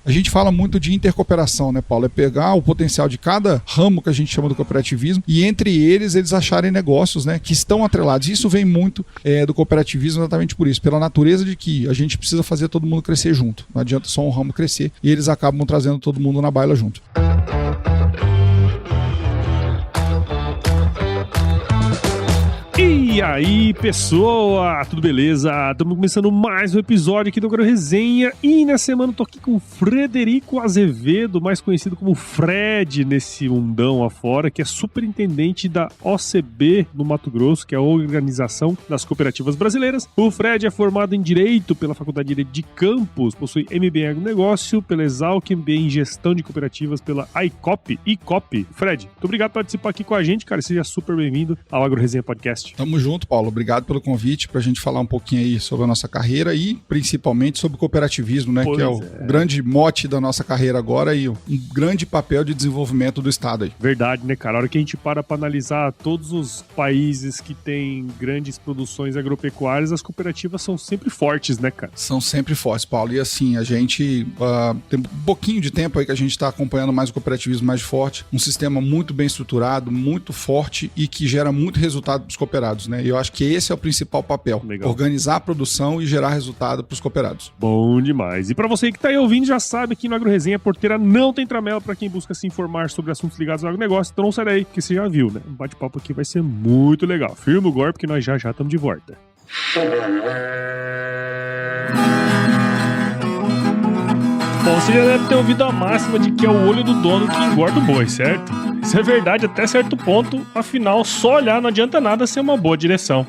A gente fala muito de intercooperação, né, Paulo? É pegar o potencial de cada ramo que a gente chama do cooperativismo e entre eles acharem negócios, né, que estão atrelados. Isso vem muito do cooperativismo exatamente por isso, pela natureza de que a gente precisa fazer todo mundo crescer junto. Não adianta só um ramo crescer e eles acabam trazendo todo mundo na baila junto. E aí, pessoal, tudo beleza? Estamos começando mais um episódio aqui do AgroResenha e na semana eu tô aqui com o Frederico Azevedo, mais conhecido como Fred nesse mundão afora, que é superintendente da OCB no Mato Grosso, que é a Organização das Cooperativas Brasileiras. O Fred é formado em Direito pela Faculdade de Direito de Campos, possui MBA em Agronegócio pela Exalc, MBA em Gestão de Cooperativas pela ICOP. Fred, muito obrigado por participar aqui com a gente, cara, seja super bem-vindo ao AgroResenha Podcast. Tamo junto, Paulo. Obrigado pelo convite pra gente falar um pouquinho aí sobre a nossa carreira e principalmente sobre o cooperativismo, né? Que é o grande mote da nossa carreira agora e um grande papel de desenvolvimento do Estado aí. Verdade, né, cara? A hora que a gente para analisar todos os países que têm grandes produções agropecuárias, as cooperativas são sempre fortes, né, cara? São sempre fortes, Paulo. E assim, a gente tem um pouquinho de tempo aí que a gente tá acompanhando mais o cooperativismo mais forte, um sistema muito bem estruturado, muito forte e que gera muito resultado pros cooperados, né? E eu acho que esse é o principal papel. Legal. Organizar a produção e gerar resultado para os cooperados. Bom demais. E para você que está aí ouvindo, já sabe que no AgroResenha a porteira não tem tramela para quem busca se informar sobre assuntos ligados ao agronegócio. Então não sai daí, que você já viu, né? Um bate-papo aqui vai ser muito legal. Firma o golpe, porque nós já estamos de volta. Bom, você já deve ter ouvido a máxima de que é o olho do dono que engorda o boi, certo? Isso é verdade até certo ponto, afinal, só olhar não adianta nada ser uma boa direção.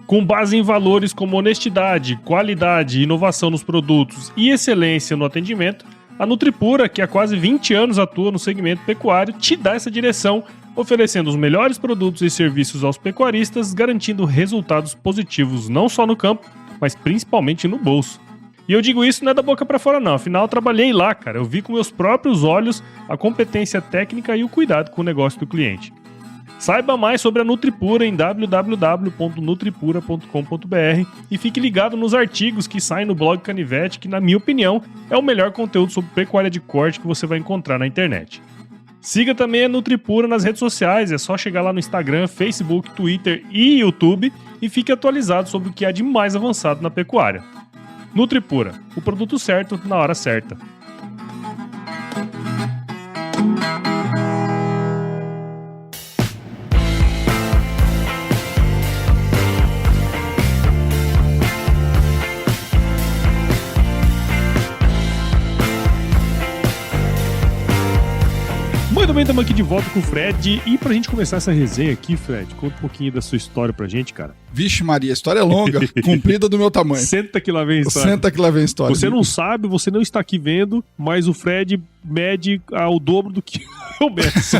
Com base em valores como honestidade, qualidade, inovação nos produtos e excelência no atendimento, a Nutripura, que há quase 20 anos atua no segmento pecuário, te dá essa direção, oferecendo os melhores produtos e serviços aos pecuaristas, garantindo resultados positivos não só no campo, mas principalmente no bolso. E eu digo isso não é da boca pra fora não, afinal eu trabalhei lá, cara. Eu vi com meus próprios olhos a competência técnica e o cuidado com o negócio do cliente. Saiba mais sobre a Nutripura em www.nutripura.com.br e fique ligado nos artigos que saem no blog Canivete, que na minha opinião é o melhor conteúdo sobre pecuária de corte que você vai encontrar na internet. Siga também a Nutripura nas redes sociais, é só chegar lá no Instagram, Facebook, Twitter e YouTube e fique atualizado sobre o que há de mais avançado na pecuária. Nutripura, o produto certo na hora certa. Muito bem, estamos aqui de volta com o Fred. E pra gente começar essa resenha aqui, Fred, conta um pouquinho da sua história pra gente, cara. Vixe Maria, a história é longa, comprida do meu tamanho. Senta que lá vem a história. Senta que lá vem a história. Você não sabe, você não está aqui vendo, mas o Fred mede ao dobro do que eu meço.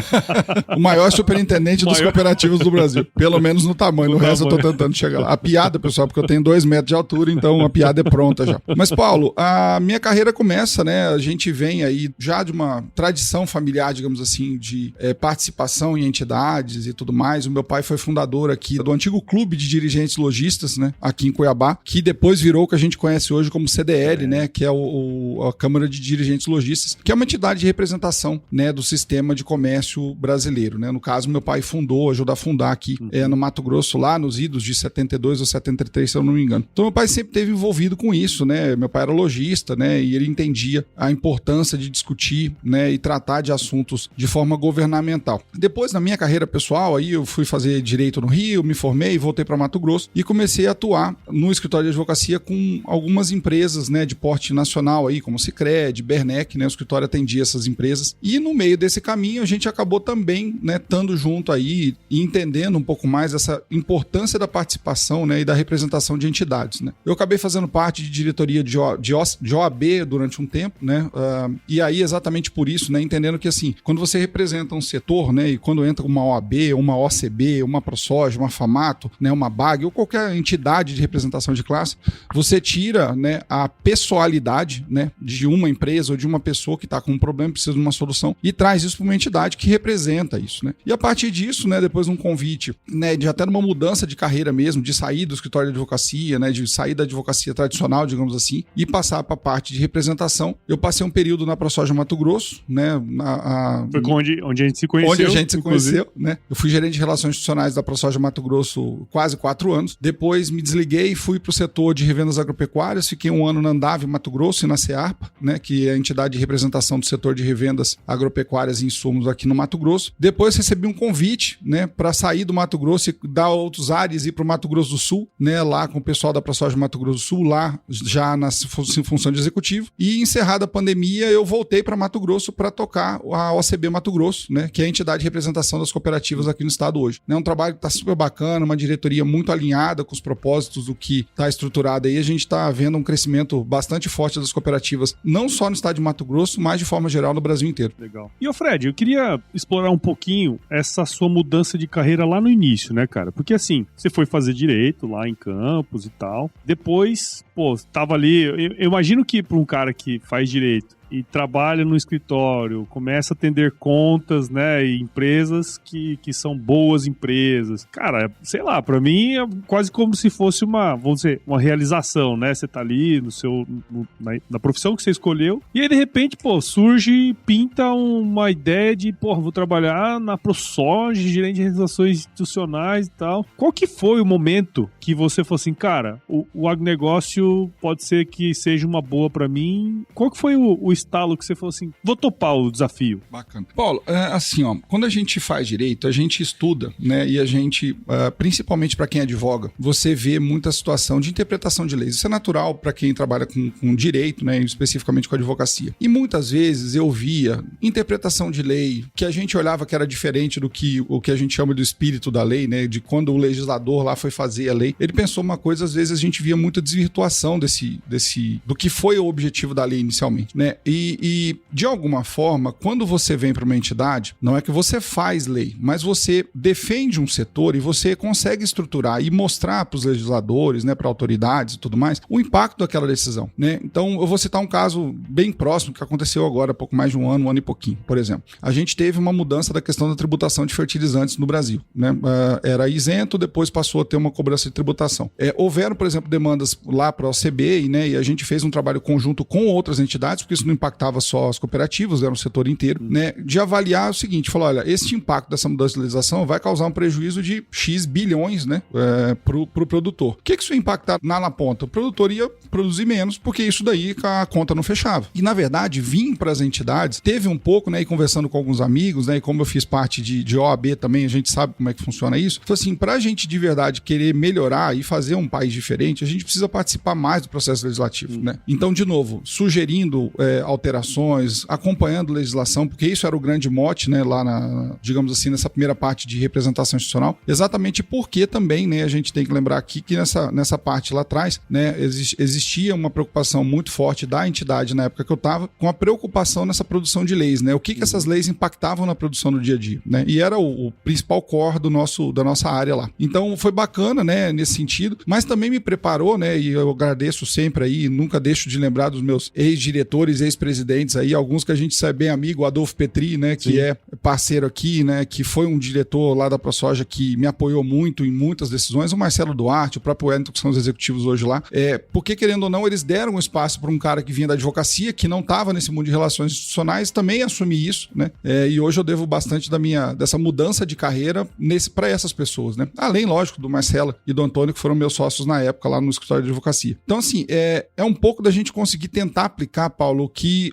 O maior superintendente dos cooperativos do Brasil. Pelo menos no tamanho, no resto eu tô tentando chegar lá. A piada, pessoal, porque eu tenho 2 metros de altura, então a piada é pronta já. Mas, Paulo, a minha carreira começa, né? A gente vem aí já de uma tradição familiar, digamos assim, de participação em entidades e tudo mais. O meu pai foi fundador aqui do antigo clube de dirigentes lojistas, né? Aqui em Cuiabá, que depois virou o que a gente conhece hoje como CDL, né? Que é a Câmara de Dirigentes Lojistas, que é uma entidade de representação, né? Do sistema de comércio brasileiro, né? No caso, meu pai ajudou a fundar aqui no Mato Grosso, lá nos idos de 72 ou 73, se eu não me engano. Então, meu pai sempre esteve envolvido com isso, né? Meu pai era lojista, né? E ele entendia a importância de discutir, né? E tratar de assuntos de forma governamental. Depois, na minha carreira pessoal, aí eu fui fazer direito no Rio, me formei, voltei para Mato Grosso e comecei a atuar no escritório de advocacia com algumas empresas, né? De porte nacional aí, como Sicredi, Bernec, né? O escritório atendia essas empresas. E no meio desse caminho, a gente acabou também, né? Estando junto aí e entendendo um pouco mais essa importância da participação, né? E da representação de entidades, né? Eu acabei fazendo parte de diretoria de OAB durante um tempo, né? E aí, exatamente por isso, né? Entendendo que, assim, quando você representa um setor, né? E quando entra uma OAB, uma OCB, uma ProSoja, uma FAMATO, né? Uma COBAG ou qualquer entidade de representação de classe, você tira, né, a pessoalidade, né, de uma empresa ou de uma pessoa que está com um problema, precisa de uma solução, e traz isso para uma entidade que representa isso, né? E a partir disso, né, depois de um convite, né, de até numa mudança de carreira mesmo, de sair do escritório de advocacia, né, de sair da advocacia tradicional, digamos assim, e passar para a parte de representação, eu passei um período na ProSoja Mato Grosso, né? Foi onde a gente se conheceu. Onde a gente se conheceu, né? Eu fui gerente de relações institucionais da ProSoja Mato Grosso quase 4 anos. Depois me desliguei e fui para o setor de revendas agropecuárias. Fiquei 1 ano na Andave, Mato Grosso, e na CEARPA, né? Que é a entidade de representação do setor de revendas agropecuárias e insumos aqui no Mato Grosso. Depois recebi um convite, né? Para sair do Mato Grosso e dar outros ares e ir para o Mato Grosso do Sul, né? Lá com o pessoal da ProSoja Mato Grosso do Sul, lá já na função de executivo. E encerrada a pandemia, eu voltei para Mato Grosso para tocar a OCB Mato Grosso, né? Que é a entidade de representação das cooperativas aqui no estado hoje. É um trabalho que está super bacana, uma diretoria muito alinhada com os propósitos do que está estruturado aí. A gente está vendo um crescimento bastante forte das cooperativas, não só no estado de Mato Grosso, mas de forma geral no Brasil inteiro. Legal. E, ô Fred, eu queria explorar um pouquinho essa sua mudança de carreira lá no início, né, cara? Porque assim, você foi fazer direito lá em Campos e tal. Depois, pô, tava ali. Eu imagino que para um cara que faz direito e trabalha no escritório, começa a atender contas, né, e empresas que são boas empresas. Cara, sei lá, pra mim é quase como se fosse vamos dizer, uma realização, né? Você tá ali na profissão que você escolheu, e aí de repente, pô, surge, pinta uma ideia de, pô, vou trabalhar na ProSoja, gerente de relações institucionais e tal. Qual que foi o momento que você falou assim, cara, o agronegócio pode ser que seja uma boa pra mim? Qual que foi o estalo que você falou assim, vou topar o desafio? Bacana. Paulo, assim, ó, quando a gente faz direito, a gente estuda, né, e a gente, principalmente para quem advoga, você vê muita situação de interpretação de leis. Isso é natural para quem trabalha com direito, né, especificamente com advocacia. E muitas vezes eu via interpretação de lei que a gente olhava que era diferente do que o que a gente chama do espírito da lei, né, de quando o legislador lá foi fazer a lei. Ele pensou uma coisa, às vezes a gente via muita desvirtuação do que foi o objetivo da lei inicialmente, né? E de alguma forma, quando você vem para uma entidade, não é que você faz lei, mas você defende um setor e você consegue estruturar e mostrar para os legisladores, né, para autoridades e tudo mais, o impacto daquela decisão, né? Então, eu vou citar um caso bem próximo que aconteceu agora há pouco mais de um ano e pouquinho, por exemplo. A gente teve uma mudança da questão da tributação de fertilizantes no Brasil, né? Era isento, depois passou a ter uma cobrança de tributação. Houveram, por exemplo, demandas lá para a OCB, né, e a gente fez um trabalho conjunto com outras entidades, porque isso não impactava só as cooperativas, era um setor inteiro, né, de avaliar o seguinte, falar, olha, esse impacto dessa mudança de legislação vai causar um prejuízo de X bilhões, né, pro produtor. O que isso ia impactar na ponta? O produtor ia produzir menos, porque isso daí a conta não fechava. E, na verdade, vim para as entidades, teve um pouco, né, e conversando com alguns amigos, né, e como eu fiz parte de OAB também, a gente sabe como é que funciona isso, foi assim, pra gente de verdade querer melhorar e fazer um país diferente, a gente precisa participar mais do processo legislativo, né? Então, de novo, sugerindo alterações, acompanhando legislação, porque isso era o grande mote, né, lá digamos assim, nessa primeira parte de representação institucional, exatamente porque também, né, a gente tem que lembrar aqui que nessa parte lá atrás, né, existia uma preocupação muito forte da entidade na época que eu estava, com a preocupação nessa produção de leis, né, o que essas leis impactavam na produção no dia a dia, né, e era o principal core da nossa área lá. Então foi bacana, né, nesse sentido, mas também me preparou, né, e eu agradeço sempre aí, nunca deixo de lembrar dos meus ex-diretores, ex-presidentes aí, alguns que a gente sabe bem amigo, o Adolfo Petri, né, que é parceiro aqui, né, que foi um diretor lá da ProSoja que me apoiou muito em muitas decisões, o Marcelo Duarte, o próprio Wellington, que são os executivos hoje lá, porque querendo ou não, eles deram um espaço para um cara que vinha da advocacia, que não estava nesse mundo de relações institucionais, também assumir isso, né, e hoje eu devo bastante dessa mudança de carreira para essas pessoas, né, além, lógico, do Marcelo e do Antônio, que foram meus sócios na época lá no escritório de advocacia. Então, assim, é um pouco da gente conseguir tentar aplicar, Paulo, que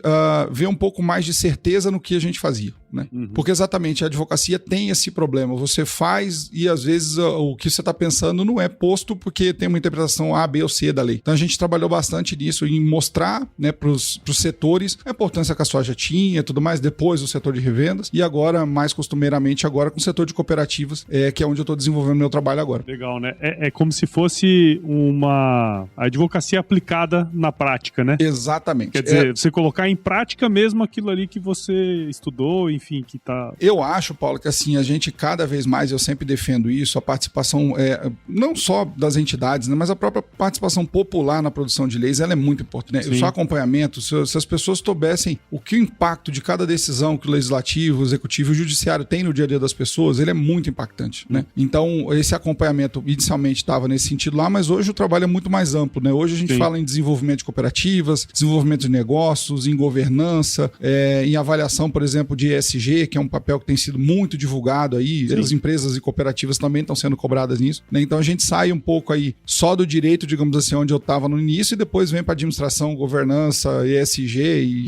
ver um pouco mais de certeza no que a gente fazia, né? Porque exatamente a advocacia tem esse problema, você faz e às vezes o que você está pensando não é posto porque tem uma interpretação A, B ou C da lei. Então a gente trabalhou bastante nisso em mostrar, né, para os setores a importância que a soja tinha e tudo mais, depois o setor de revendas e agora, mais costumeiramente agora com o setor de cooperativas, que é onde eu estou desenvolvendo meu trabalho agora. Legal, né? É como se fosse a advocacia aplicada na prática, né? Exatamente. Quer dizer, você colocar em prática mesmo aquilo ali que você estudou, enfim, que tá... Eu acho, Paulo, que assim, a gente cada vez mais, eu sempre defendo isso, a participação, não só das entidades, né, mas a própria participação popular na produção de leis, ela é muito importante, né? O seu acompanhamento, se as pessoas soubessem o que o impacto de cada decisão que o legislativo, o executivo e o judiciário tem no dia a dia das pessoas, ele é muito impactante, né? Então, esse acompanhamento inicialmente estava nesse sentido lá, mas hoje o trabalho é muito mais amplo, né? Hoje a gente fala em desenvolvimento de cooperativas, desenvolvimento de negócios, em governança, em avaliação, por exemplo, de ESG, que é um papel que tem sido muito divulgado aí, as empresas e cooperativas também estão sendo cobradas nisso, né? Então a gente sai um pouco aí só do direito, digamos assim, onde eu estava no início, e depois vem para administração, governança, ESG, e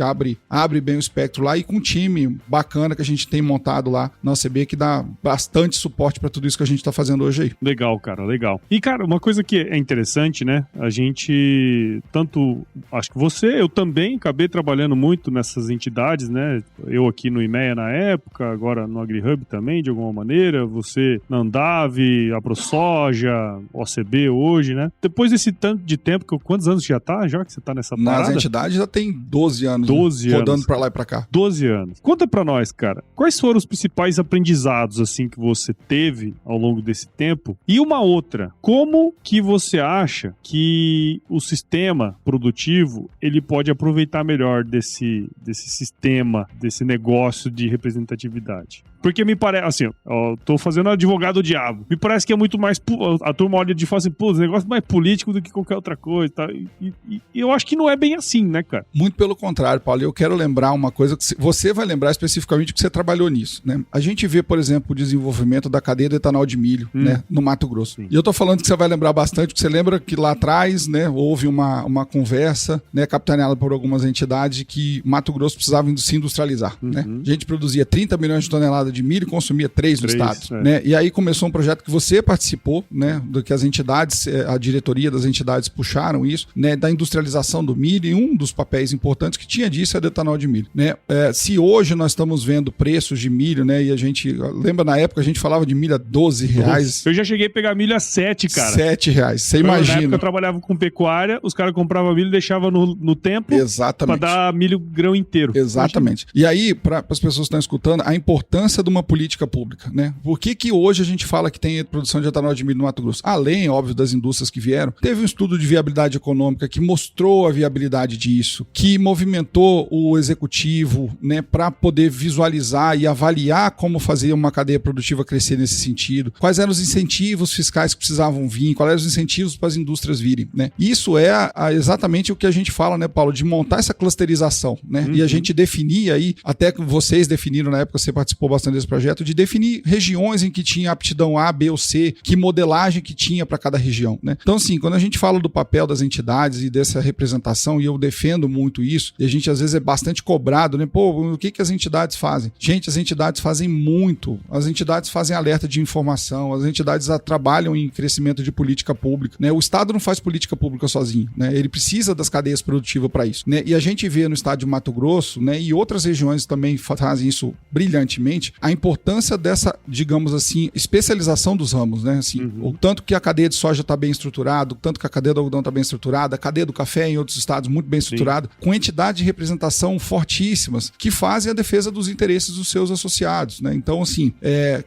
abre bem o espectro lá, e com um time bacana que a gente tem montado lá na OCB, que dá bastante suporte para tudo isso que a gente está fazendo hoje aí. Legal, cara, legal. E, cara, uma coisa que é interessante, né? A gente, tanto, acho que eu também acabei trabalhando muito nessas entidades, né? Eu aqui no IMEA na época, agora no AgriHub também, de alguma maneira, você na Andave, a ProSoja, OCB hoje, né? Depois desse tanto de tempo, quantos anos já que você tá nessa parada? Nas entidades já tem 12 anos. 12 né? Rodando anos. Pra lá e pra cá. 12 anos. Conta pra nós, cara, quais foram os principais aprendizados, assim, que você teve ao longo desse tempo? E uma outra, como que você acha que o sistema produtivo, ele pode aproveitar melhor desse sistema, desse negócio de representatividade? Porque me parece, assim, ó, tô fazendo advogado diabo. Me parece que é muito mais, a turma olha de fala assim, pô, esse negócio é mais político do que qualquer outra coisa, tá? E eu acho que não é bem assim, né, cara? Muito pelo contrário, Paulo. Eu quero lembrar uma coisa que você vai lembrar especificamente que você trabalhou nisso, né? A gente vê, por exemplo, o desenvolvimento da cadeia do etanol de milho, né, no Mato Grosso. Sim. E eu tô falando que você vai lembrar bastante, porque você lembra que lá atrás, né, houve uma conversa, né, capitaneada por algumas entidades que Mato Grosso precisava se industrializar, né? A gente produzia 30 milhões de toneladas de milho e consumia 3 no estado, né? E aí começou um projeto que você participou, né, do que as entidades, a diretoria das entidades puxaram isso, né, da industrialização do milho, e um dos papéis importantes que tinha disso é do etanol de milho, né? Se hoje nós estamos vendo preços de milho, né, e a gente, lembra na época a gente falava de milho a R$12. Eu já cheguei a pegar milho a 7, cara. R$7, você imagina. Na época eu trabalhava com pecuária, os caras compravam milho e deixavam no tempo. Exatamente. Pra dar milho grão inteiro. Exatamente. Imagina. E aí, para as pessoas que estão escutando, a importância de uma política pública, né? Por que hoje a gente fala que tem produção de etanol de milho no Mato Grosso? Além, óbvio, das indústrias que vieram, teve um estudo de viabilidade econômica que mostrou a viabilidade disso, que movimentou o executivo, né, para poder visualizar e avaliar como fazer uma cadeia produtiva crescer nesse sentido, quais eram os incentivos fiscais que precisavam vir, quais eram os incentivos para as indústrias virem, né? Isso é exatamente o que a gente fala, né, Paulo, de montar essa clusterização, né? E a gente definir aí, até que vocês definiram na época, você participou bastante desse projeto, de definir regiões em que tinha aptidão A, B ou C, que modelagem que tinha para cada região, né? Então, assim, quando a gente fala do papel das entidades e dessa representação, e eu defendo muito isso, e a gente às vezes é bastante cobrado, né? Pô, o que as entidades fazem? Gente, as entidades fazem muito. As entidades fazem alerta de informação, as entidades trabalham em crescimento de política pública, né? O Estado não faz política pública sozinho, né? Ele precisa das cadeias produtivas para isso, né? E a gente vê no estado de Mato Grosso, né, e outras regiões também fazem isso brilhantemente, a importância dessa, digamos assim, especialização dos ramos, né? Assim, o tanto que a cadeia de soja está bem estruturada, o tanto que a cadeia do algodão está bem estruturada, a cadeia do café em outros estados muito bem estruturada, com entidades de representação fortíssimas que fazem a defesa dos interesses dos seus associados, né? Então, assim,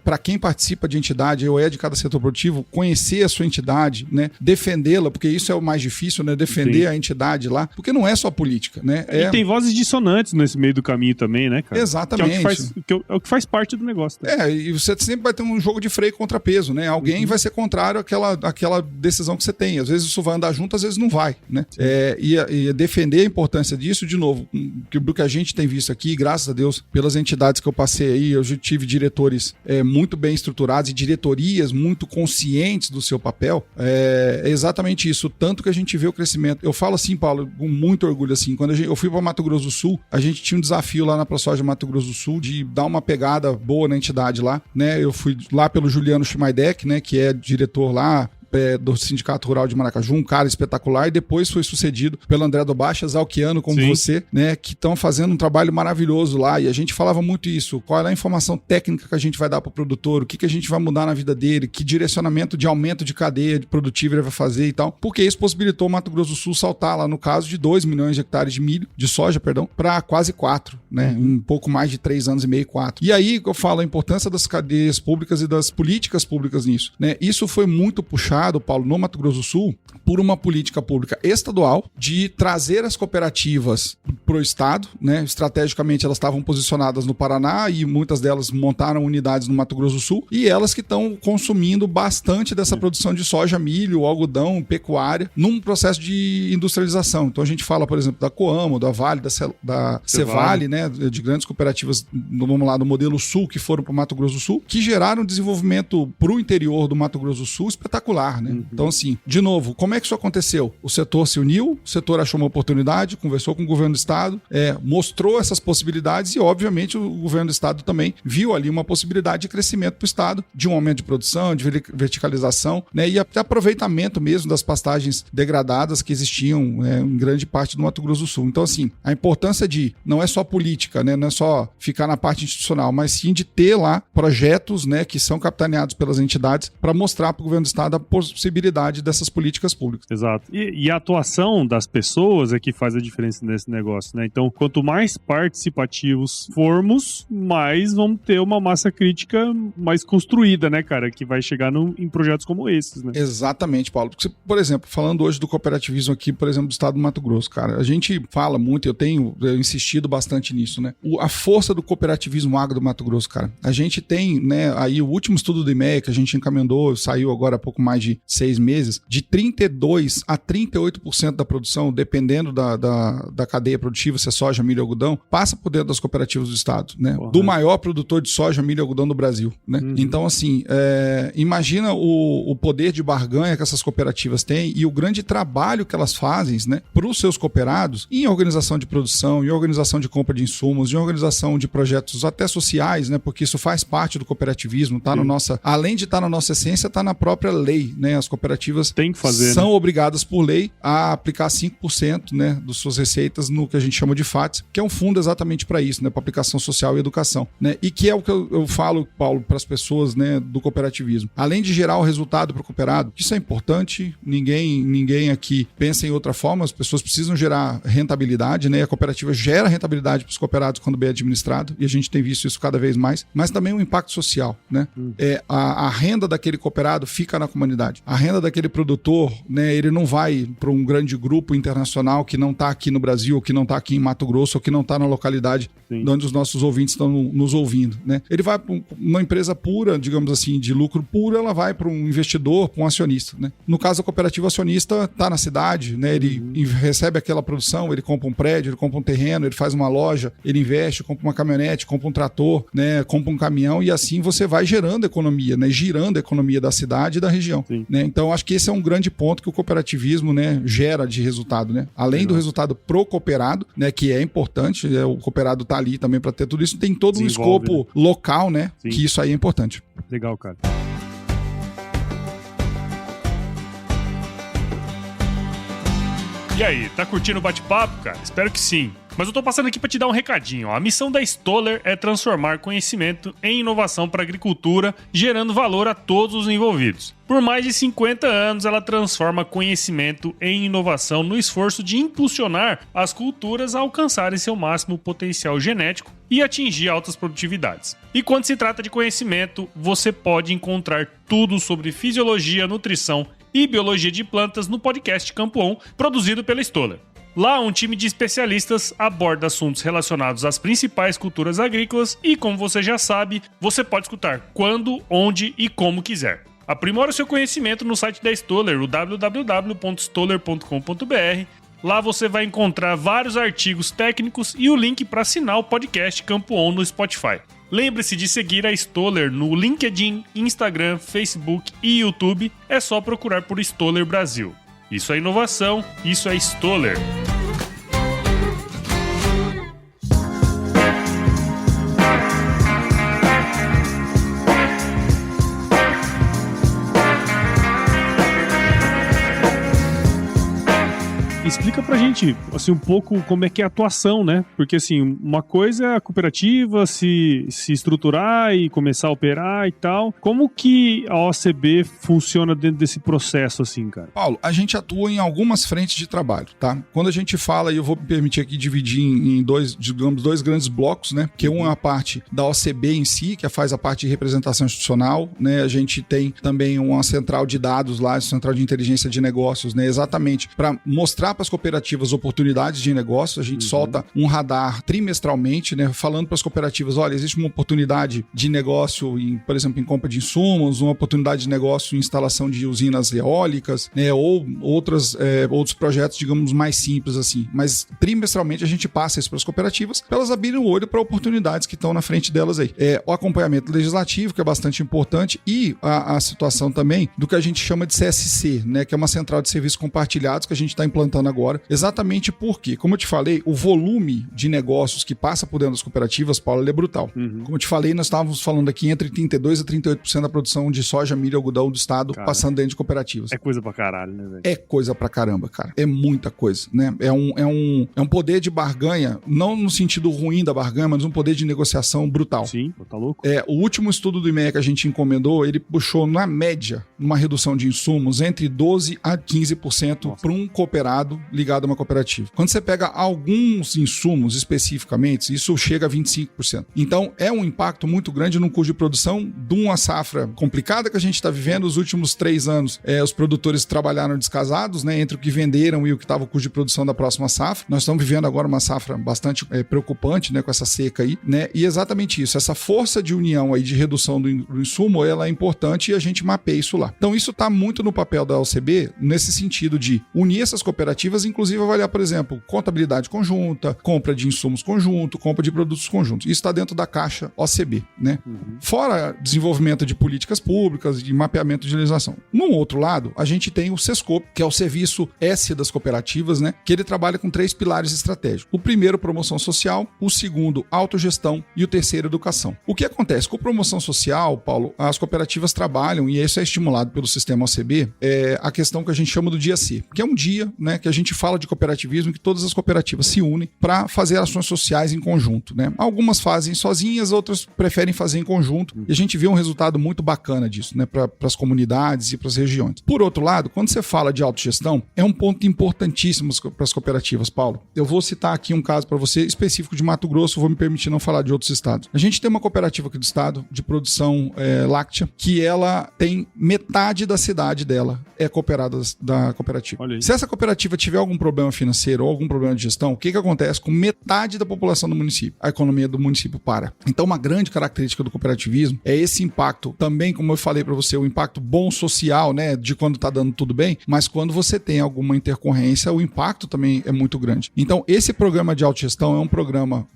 para quem participa de entidade ou é de cada setor produtivo, conhecer a sua entidade, né? Defendê-la, porque isso é o mais difícil, né? Defender a entidade lá, porque não é só política, né? E tem vozes dissonantes nesse meio do caminho também, né, cara? Exatamente. Que é o que faz parte do negócio. Né? E você sempre vai ter um jogo de freio contra peso, né? Alguém vai ser contrário àquela decisão que você tem. Às vezes isso vai andar junto, às vezes não vai, né? E defender a importância disso, de novo, do que a gente tem visto aqui, graças a Deus, pelas entidades que eu passei aí, eu já tive diretores muito bem estruturados e diretorias muito conscientes do seu papel. É exatamente isso, tanto que a gente vê o crescimento. Eu falo assim, Paulo, com muito orgulho, assim, quando eu fui para Mato Grosso do Sul, a gente tinha um desafio lá na ProSoja Mato Grosso do Sul de dar uma pegada boa na entidade lá, né? Eu fui lá pelo Juliano Schmaidek, né, que é diretor lá, do Sindicato Rural de Maracaju, um cara espetacular, e depois foi sucedido pelo André Dobacha, Zalquiano, como você, né, que estão fazendo um trabalho maravilhoso lá, e a gente falava muito isso, qual é a informação técnica que a gente vai dar para o produtor, o que a gente vai mudar na vida dele, que direcionamento de aumento de cadeia produtiva ele vai fazer e tal, porque isso possibilitou o Mato Grosso do Sul saltar lá, no caso, de 2 milhões de hectares de soja, para quase 4, né, em um pouco mais de 3 anos e meio, 4. E aí eu falo a importância das cadeias públicas e das políticas públicas nisso, né? Isso foi muito puxado, Paulo, no Mato Grosso do Sul, por uma política pública estadual de trazer as cooperativas para o estado, né? Estrategicamente elas estavam posicionadas no Paraná e muitas delas montaram unidades no Mato Grosso do Sul, e elas que estão consumindo bastante dessa produção de soja, milho, algodão, pecuária, num processo de industrialização. Então a gente fala, por exemplo, da Coamo, da Vale, da Cevale, né? De grandes cooperativas, vamos lá, do modelo Sul, que foram para o Mato Grosso do Sul, que geraram desenvolvimento para o interior do Mato Grosso do Sul espetacular, né? Então, assim, de novo, como é que isso aconteceu? O setor se uniu, o setor achou uma oportunidade, conversou com o governo do estado, mostrou essas possibilidades e, obviamente, o governo do estado também viu ali uma possibilidade de crescimento para o estado, de um aumento de produção, de verticalização, né? E até aproveitamento mesmo das pastagens degradadas que existiam em grande parte do Mato Grosso do Sul. Então, assim, a importância não é só política, né? Não é só ficar na parte institucional, mas sim de ter lá projetos, né, que são capitaneados pelas entidades para mostrar para o governo do estado a possibilidade dessas políticas públicas. Exato. E a atuação das pessoas é que faz a diferença nesse negócio, né? Então, quanto mais participativos formos, mais vamos ter uma massa crítica mais construída, né, cara? Que vai chegar em projetos como esses, né? Exatamente, Paulo. Porque, por exemplo, falando hoje do cooperativismo aqui, por exemplo, do estado do Mato Grosso, cara, a gente fala muito, eu tenho insistido bastante nisso, né? A força do cooperativismo agro do Mato Grosso, cara. A gente tem, né, aí o último estudo do IMEA que a gente encomendou, saiu agora há pouco mais de 6 meses, de 32% a 38% da produção, dependendo da cadeia produtiva, se é soja, milho ou algodão, passa por dentro das cooperativas do estado, né? Do maior produtor de soja, milho e algodão do Brasil, né? Então, assim, imagina o poder de barganha que essas cooperativas têm e o grande trabalho que elas fazem, né, para os seus cooperados em organização de produção, em organização de compra de insumos, em organização de projetos até sociais, né? Porque isso faz parte do cooperativismo, tá no nossa, além de estar na nossa essência, tá na própria lei, né? As cooperativas tem que fazer, são obrigadas por lei a aplicar 5%, né, das suas receitas no que a gente chama de FATS, que é um fundo exatamente para isso, né, para aplicação social e educação, né? E que é o que eu falo, Paulo, para as pessoas, né, do cooperativismo. Além de gerar o resultado para o cooperado, isso é importante, ninguém aqui pensa em outra forma, as pessoas precisam gerar rentabilidade, né? A cooperativa gera rentabilidade para os cooperados quando bem administrado, e a gente tem visto isso cada vez mais, mas também um impacto social, né? A renda daquele cooperado fica na comunidade. A renda daquele produtor, né, ele não vai para um grande grupo internacional que não está aqui no Brasil, ou que não está aqui em Mato Grosso, ou que não está na localidade onde os nossos ouvintes estão nos ouvindo, né? Ele vai para uma empresa pura, digamos assim, de lucro puro, ela vai para um investidor, para um acionista, né? No caso, a cooperativa acionista está na cidade, né? Ele recebe aquela produção, ele compra um prédio, ele compra um terreno, ele faz uma loja, ele investe, compra uma caminhonete, compra um trator, né? Compra um caminhão, e assim você vai gerando economia, né? Girando a economia da cidade e da região, né? Então, acho que esse é um grande ponto que o cooperativismo, né, gera de resultado, né? Além do resultado pro cooperado, né, que é importante, o cooperado tá ali também para ter tudo isso, tem todo um escopo local, né? Sim. Que isso aí é importante. Legal, cara. E aí, tá curtindo o bate-papo, cara? Espero que sim. Mas eu tô passando aqui para te dar um recadinho. A missão da Stoller é transformar conhecimento em inovação para a agricultura, gerando valor a todos os envolvidos. Por mais de 50 anos, ela transforma conhecimento em inovação no esforço de impulsionar as culturas a alcançarem seu máximo potencial genético e atingir altas produtividades. E quando se trata de conhecimento, você pode encontrar tudo sobre fisiologia, nutrição e biologia de plantas no podcast Campo On, produzido pela Stoller. Lá, um time de especialistas aborda assuntos relacionados às principais culturas agrícolas e, como você já sabe, você pode escutar quando, onde e como quiser. Aprimore o seu conhecimento no site da Stoller, o www.stoller.com.br. Lá você vai encontrar vários artigos técnicos e o link para assinar o podcast Campo On no Spotify. Lembre-se de seguir a Stoller no LinkedIn, Instagram, Facebook e YouTube. É só procurar por Stoller Brasil. Isso é inovação, isso é Stoller. explica pra gente, assim, um pouco como é que é a atuação, né? Porque, assim, uma coisa é a cooperativa se estruturar e começar a operar e tal. Como que a OCB funciona dentro desse processo, assim, cara? Paulo, a gente atua em algumas frentes de trabalho, tá? Quando a gente fala, e eu vou me permitir aqui dividir em dois grandes blocos, né? Que um é a parte da OCB em si, que faz a parte de representação institucional, né? A gente tem também uma central de dados lá, central de inteligência de negócios, né? Exatamente para mostrar para as cooperativas oportunidades de negócio. A gente solta um radar trimestralmente, né? Falando para as cooperativas, olha, existe uma oportunidade de negócio, por exemplo, em compra de insumos, uma oportunidade de negócio em instalação de usinas eólicas, né? Ou outros projetos, digamos, mais simples assim. Mas trimestralmente a gente passa isso para as cooperativas, para elas abrirem o olho para oportunidades que estão na frente delas aí. O acompanhamento legislativo, que é bastante importante, e a situação também do que a gente chama de CSC, né? Que é uma central de serviços compartilhados que a gente está implantando agora, exatamente porque, como eu te falei, o volume de negócios que passa por dentro das cooperativas, Paulo, ele é brutal. Como eu te falei, nós estávamos falando aqui entre 32% a 38% da produção de soja, milho e algodão do estado, cara, passando dentro de cooperativas. É coisa pra caralho, né, velho? É coisa pra caramba, cara. É muita coisa, né? É um poder de barganha, não no sentido ruim da barganha, mas um poder de negociação brutal. Sim, tá louco. O último estudo do IMEA que a gente encomendou, ele puxou, na média, uma redução de insumos entre 12% a 15% para um cooperado ligado a uma cooperativa. Quando você pega alguns insumos especificamente, isso chega a 25%. Então, é um impacto muito grande no custo de produção de uma safra complicada que a gente está vivendo. Os últimos 3 anos, os produtores trabalharam descasados, né, entre o que venderam e o que estava o custo de produção da próxima safra. Nós estamos vivendo agora uma safra bastante preocupante, né, com essa seca aí, né, e exatamente isso, essa força de união aí de redução do insumo, ela é importante e a gente mapeia isso lá. Então, isso está muito no papel da OCB, nesse sentido de unir essas cooperativas, inclusive avaliar, por exemplo, contabilidade conjunta, compra de insumos conjunto, compra de produtos conjuntos. Isso está dentro da caixa OCB, né? Fora desenvolvimento de políticas públicas, de mapeamento de legislação. No outro lado, a gente tem o Sescope, que é o serviço S das cooperativas, né? Que ele trabalha com 3 pilares estratégicos. O primeiro, promoção social, o segundo, autogestão e o terceiro, educação. O que acontece? Com promoção social, Paulo, as cooperativas trabalham, e isso é estimulado pelo sistema OCB, a questão que a gente chama do dia C, que é um dia, né, que a gente fala de cooperativismo, que todas as cooperativas se unem para fazer ações sociais em conjunto, né? Algumas fazem sozinhas, outras preferem fazer em conjunto, e a gente vê um resultado muito bacana disso, né, para as comunidades e para as regiões. Por outro lado, quando você fala de autogestão, é um ponto importantíssimo para as cooperativas, Paulo. Eu vou citar aqui um caso para você específico de Mato Grosso, vou me permitir não falar de outros estados. A gente tem uma cooperativa aqui do estado de produção láctea, que ela tem metade da cidade dela é cooperada da cooperativa. Se essa cooperativa tiver algum problema financeiro ou algum problema de gestão, o que acontece com metade da população do município? A economia do município para. Então, uma grande característica do cooperativismo é esse impacto, também, como eu falei para você, o impacto bom social, né, de quando tá dando tudo bem, mas quando você tem alguma intercorrência, o impacto também é muito grande. Então, esse programa de autogestão é um programa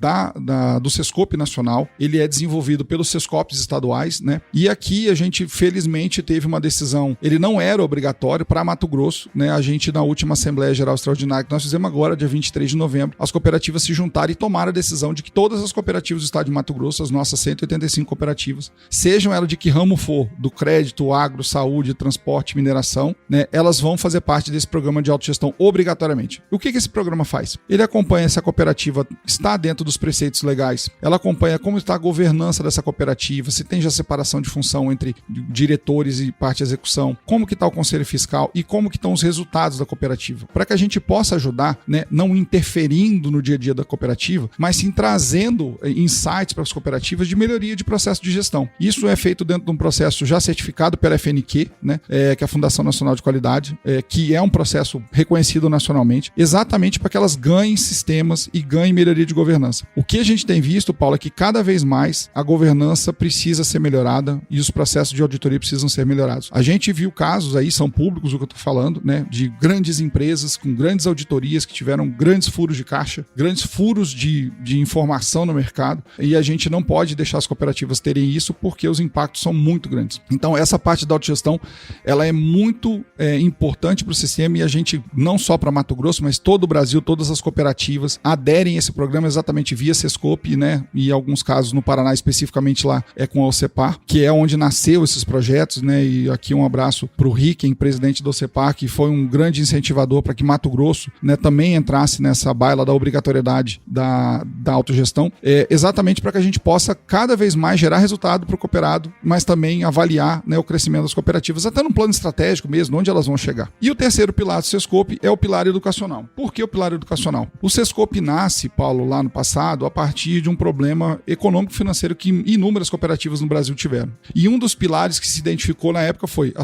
do Sescope Nacional, ele é desenvolvido pelos Sescopes estaduais, né, e aqui a gente, felizmente, teve uma decisão, ele não era obrigatório para Mato Grosso, né, a gente, na última Assembleia Geral Extraordinária que nós fizemos agora, dia 23 de novembro, as cooperativas se juntaram e tomaram a decisão de que todas as cooperativas do estado de Mato Grosso, as nossas 185 cooperativas, sejam elas de que ramo for, do crédito, agro, saúde, transporte, mineração, né, elas vão fazer parte desse programa de autogestão obrigatoriamente. O que esse programa faz? Ele acompanha se a cooperativa está dentro dos preceitos legais, ela acompanha como está a governança dessa cooperativa, se tem já separação de função entre diretores e parte de execução, como que está o conselho fiscal e como que estão os resultados da cooperativa, para que a gente possa ajudar, né, não interferindo no dia a dia da cooperativa, mas sim trazendo insights para as cooperativas de melhoria de processo de gestão. Isso é feito dentro de um processo já certificado pela FNQ, né, que é a Fundação Nacional de Qualidade, que é um processo reconhecido nacionalmente, exatamente para que elas ganhem sistemas e ganhem melhoria de governança. O que a gente tem visto, Paulo, é que cada vez mais a governança precisa ser melhorada e os processos de auditoria precisam ser melhorados. A gente viu casos aí, são públicos o que eu estou falando, né, de grandes empresas com grandes auditorias que tiveram grandes furos de caixa, grandes furos de informação no mercado, e a gente não pode deixar as cooperativas terem isso porque os impactos são muito grandes. Então, essa parte da autogestão, ela é muito importante para o sistema, e a gente, não só para Mato Grosso, mas todo o Brasil, todas as cooperativas aderem a esse programa exatamente via Sescope, né, e em alguns casos no Paraná, especificamente lá, com a OCEPAR, que é onde nasceu esses projetos, né, e aqui um abraço para o Ricken, presidente da OCEPAR, que foi um grande incentivador para que Mato Grosso Grosso, né, também entrasse nessa baila da obrigatoriedade da autogestão, exatamente para que a gente possa cada vez mais gerar resultado para o cooperado, mas também avaliar, né, o crescimento das cooperativas, até num plano estratégico mesmo, onde elas vão chegar. E o terceiro pilar do Sescope é o pilar educacional. Por que o pilar educacional? O Sescope nasce, Paulo, lá no passado, a partir de um problema econômico-financeiro que inúmeras cooperativas no Brasil tiveram. E um dos pilares que se identificou na época foi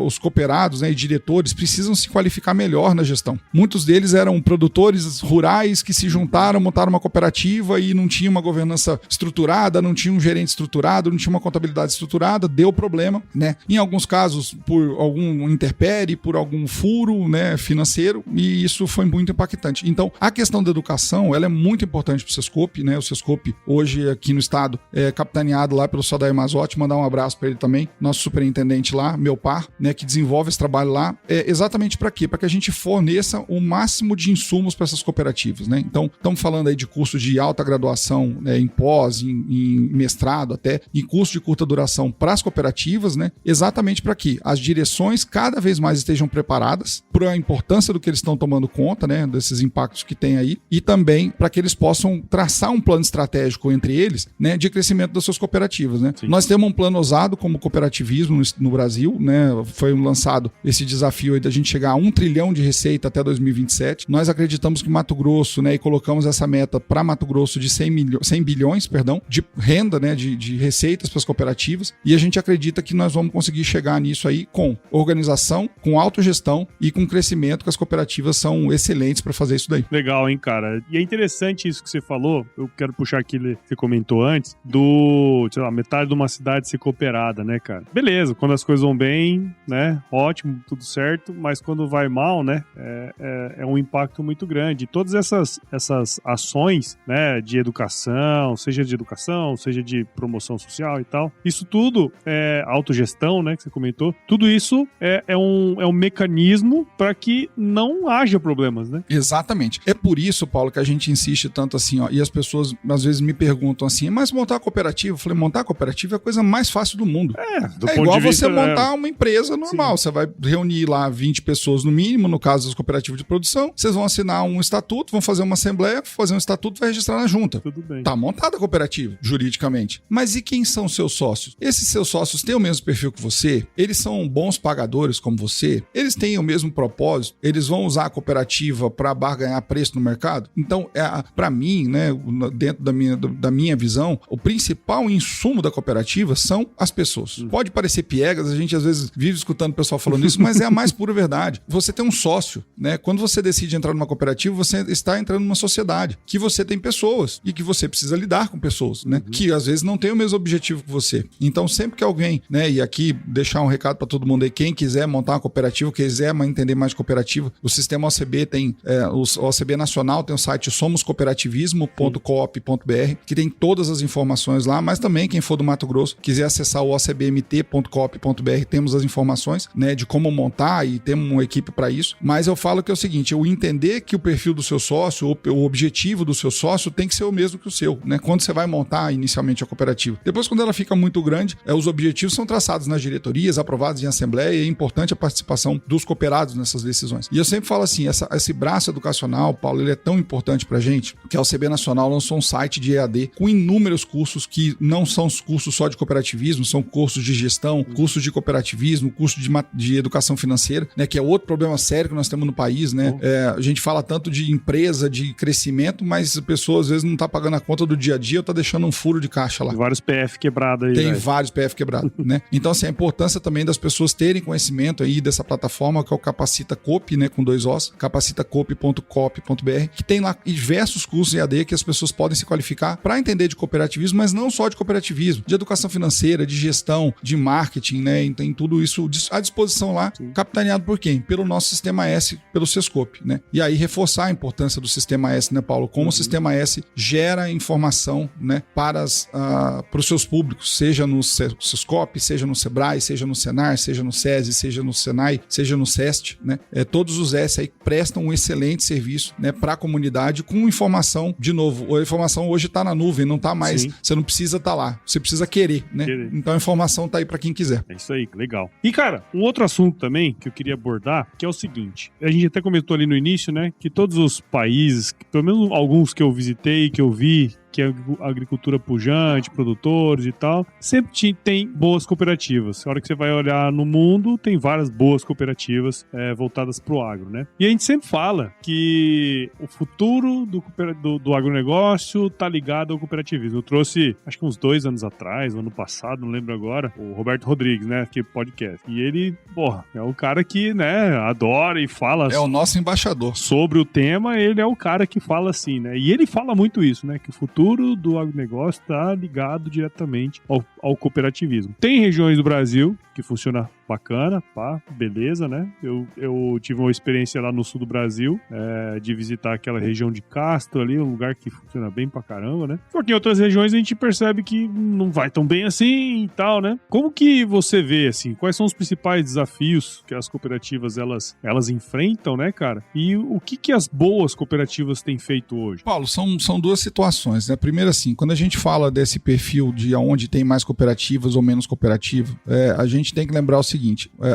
os cooperados, né, e diretores precisam se qualificar melhor na gestão. Muitos deles eram produtores rurais que se juntaram, montaram uma cooperativa e não tinha uma governança estruturada, não tinha um gerente estruturado, não tinha uma contabilidade estruturada, deu problema, né? Em alguns casos, por algum interpérie, por algum furo, né, financeiro, e isso foi muito impactante. Então, a questão da educação, ela é muito importante para o Sescope, né? O Sescope, hoje, aqui no estado, é capitaneado lá pelo Sadair Mazotti, mandar um abraço para ele também, nosso superintendente lá, meu par, né, que desenvolve esse trabalho lá, exatamente para quê? Para que a gente forneça o máximo de insumos para essas cooperativas, né? Então, estamos falando aí de cursos de alta graduação, né, em pós, em mestrado até, em curso de curta duração para as cooperativas, né? Exatamente para que as direções cada vez mais estejam preparadas para a importância do que eles estão tomando conta, né, desses impactos que tem aí, e também para que eles possam traçar um plano estratégico entre eles, né, de crescimento das suas cooperativas, né? Nós temos um plano ousado como cooperativismo no Brasil, né? Foi lançado esse desafio aí da gente chegar a 1 trilhão de receita até 2027. Nós acreditamos que Mato Grosso, né, e colocamos essa meta para Mato Grosso de 100 bilhões, de renda, né, de receitas para as cooperativas, e a gente acredita que nós vamos conseguir chegar nisso aí com organização, com autogestão e com crescimento, que as cooperativas são excelentes para fazer isso daí. Legal, hein, cara? E é interessante isso que você falou, eu quero puxar aquilo que você comentou antes, do, sei lá, metade de uma cidade ser cooperada, né, cara? Beleza, quando as coisas vão bem, né, ótimo, tudo certo, mas quando vai mal, né, é um impacto muito grande. E todas essas ações, né, de educação, seja de promoção social e tal, isso tudo é autogestão, né, que você comentou, tudo isso é um mecanismo para que não haja problemas, né? Exatamente. É por isso, Paulo, que a gente insiste tanto assim, ó, e as pessoas às vezes me perguntam assim, mas montar cooperativa? Eu falei, montar cooperativa é a coisa mais fácil do mundo. É igual você montar uma empresa normal. Sim. Você vai reunir lá 20 pessoas no mínimo, no caso das cooperativas de produção, vocês vão assinar um estatuto, vão fazer uma assembleia, fazer um estatuto e vai registrar na junta. Tudo bem. Tá montada a cooperativa, juridicamente. Mas e quem são seus sócios? Esses seus sócios têm o mesmo perfil que você? Eles são bons pagadores como você? Eles têm o mesmo propósito? Eles vão usar a cooperativa para barganhar preço no mercado? Então, para mim, né, dentro da minha visão, o principal insumo da cooperativa são as pessoas. Pode parecer piegas, a gente às vezes vive escutando o pessoal falando isso, mas é a mais pura verdade. Você tem um sócio, né? Quando você decide entrar numa cooperativa, você está entrando numa sociedade, que você tem pessoas e que você precisa lidar com pessoas, né? Que às vezes não tem o mesmo objetivo que você. Então, sempre que alguém, né, e aqui deixar um recado para todo mundo aí, quem quiser montar uma cooperativa, quiser entender mais de cooperativa, o sistema OCB tem, o OCB Nacional tem o site somoscooperativismo.coop.br, que tem todas as informações lá, mas também quem for do Mato Grosso, quiser acessar o ocbmt.coop.br, temos as informações, né, de como montar, e temos uma equipe para isso. Mas eu falo que é o seguinte, eu entender que o perfil do seu sócio, o objetivo do seu sócio tem que ser o mesmo que o seu, né? Quando você vai montar inicialmente a cooperativa. Depois, quando ela fica muito grande, os objetivos são traçados nas diretorias, aprovados em assembleia, e é importante a participação dos cooperados nessas decisões. E eu sempre falo assim, esse braço educacional, Paulo, ele é tão importante pra gente, que a OCB Nacional lançou um site de EAD com inúmeros cursos que não são cursos só de cooperativismo, são cursos de gestão, cursos de cooperativismo, curso de educação financeira, né, que é outro problema sério que nós temos no país, né? A gente fala tanto de empresa, de crescimento, mas a pessoa às vezes não tá pagando a conta do dia a dia ou tá deixando um furo de caixa lá. Tem vários PF quebrados aí. Tem vários PF quebrados, né? Então, assim, a importância também das pessoas terem conhecimento aí dessa plataforma, que é o Capacita Coop, né, com 2 Os, capacitacoop.coop.br, que tem lá diversos cursos EAD que as pessoas podem se qualificar para entender de cooperativismo, mas não só de cooperativismo, de educação financeira, de gestão, de marketing, né? E tem tudo isso à disposição lá. Sim. Capitaneado por quem? Pelo nosso Sistema S, pelo Sescope, né? E aí reforçar a importância do Sistema S, né, Paulo? Como o Sistema S gera informação, né, para os seus públicos, seja no Sescope, seja no Sebrae, seja no Senar, seja no SESI, seja no Senai, seja no SEST, né? Todos os S aí prestam um excelente serviço, né, para a comunidade com informação, de novo, a informação hoje está na nuvem, não está mais, Sim. Você não precisa estar lá, você precisa querer, né? Então a informação está aí para quem quiser. É isso aí, legal. E cara, um outro assunto também que eu queria abordar, que é o seguinte, a gente até comentou ali no início, né, que todos os países, pelo menos alguns que eu visitei, que eu vi, que é agricultura pujante, produtores e tal, sempre tem boas cooperativas. A hora que você vai olhar no mundo, tem várias boas cooperativas voltadas pro agro, né? E a gente sempre fala que o futuro do agronegócio tá ligado ao cooperativismo. Eu trouxe, acho que uns 2 anos atrás, ano passado, não lembro agora, o Roberto Rodrigues, né, que podcast. E ele, é o cara que, né, adora e fala... É o nosso embaixador. Sobre o tema, ele é o cara que fala assim, né? E ele fala muito isso, né, que o futuro do agronegócio está ligado diretamente ao cooperativismo. Tem regiões do Brasil que funciona bacana, beleza, né? Eu tive uma experiência lá no sul do Brasil, de visitar aquela região de Castro ali, um lugar que funciona bem pra caramba, né? Só que em outras regiões a gente percebe que não vai tão bem assim e tal, né? Como que você vê, assim, quais são os principais desafios que as cooperativas, elas enfrentam, né, cara? E o que as boas cooperativas têm feito hoje? Paulo, são 2 situações, né? Primeiro, assim, quando a gente fala desse perfil de onde tem mais cooperativas ou menos cooperativas, a gente tem que lembrar o seguinte,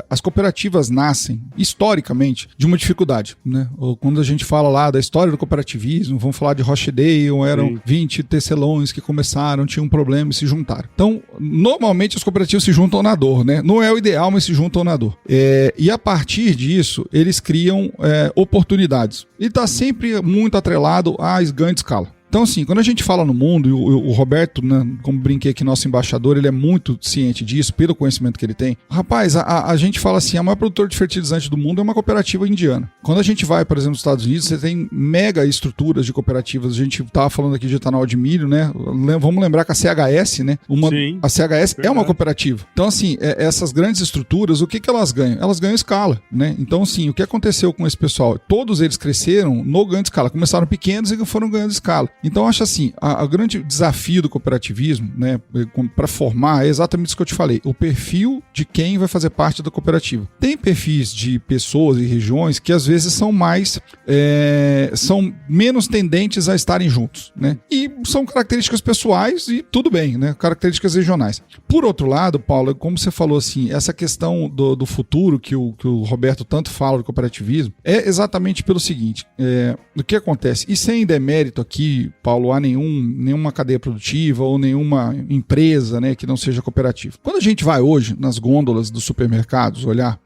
as cooperativas nascem, historicamente, de uma dificuldade, né? Quando a gente fala lá da história do cooperativismo, vamos falar de Rochdale, eram 20 tecelões que começaram, tinham um problema e se juntaram. Então, normalmente as cooperativas se juntam na dor, né? Não é o ideal, mas se juntam na dor. E a partir disso, eles criam oportunidades. E está sempre muito atrelado a ganho de escala. Então, assim, quando a gente fala no mundo, e o Roberto, né, como brinquei aqui, nosso embaixador, ele é muito ciente disso, pelo conhecimento que ele tem. Rapaz, a gente fala assim, a maior produtora de fertilizante do mundo é uma cooperativa indiana. Quando a gente vai, por exemplo, nos Estados Unidos, você tem mega estruturas de cooperativas. A gente estava falando aqui de etanol de milho, né? Vamos lembrar que a CHS, né? A CHS é uma cooperativa. Então, assim, essas grandes estruturas, o que elas ganham? Elas ganham escala, né? Então, assim, o que aconteceu com esse pessoal? Todos eles cresceram no ganho de escala. Começaram pequenos e foram ganhando escala. Então, acho assim, o grande desafio do cooperativismo, né, para formar, é exatamente isso que eu te falei, o perfil de quem vai fazer parte da cooperativa. Tem perfis de pessoas e regiões que às vezes são menos tendentes a estarem juntos, né? E são características pessoais e tudo bem, né? Características regionais. Por outro lado, Paulo, como você falou assim, essa questão do futuro que o Roberto tanto fala do cooperativismo é exatamente pelo seguinte, o que acontece? E sem demérito aqui, Paulo, há nenhuma cadeia produtiva ou nenhuma empresa, né, que não seja cooperativa. Quando a gente vai hoje nas gôndolas dos supermercados olhar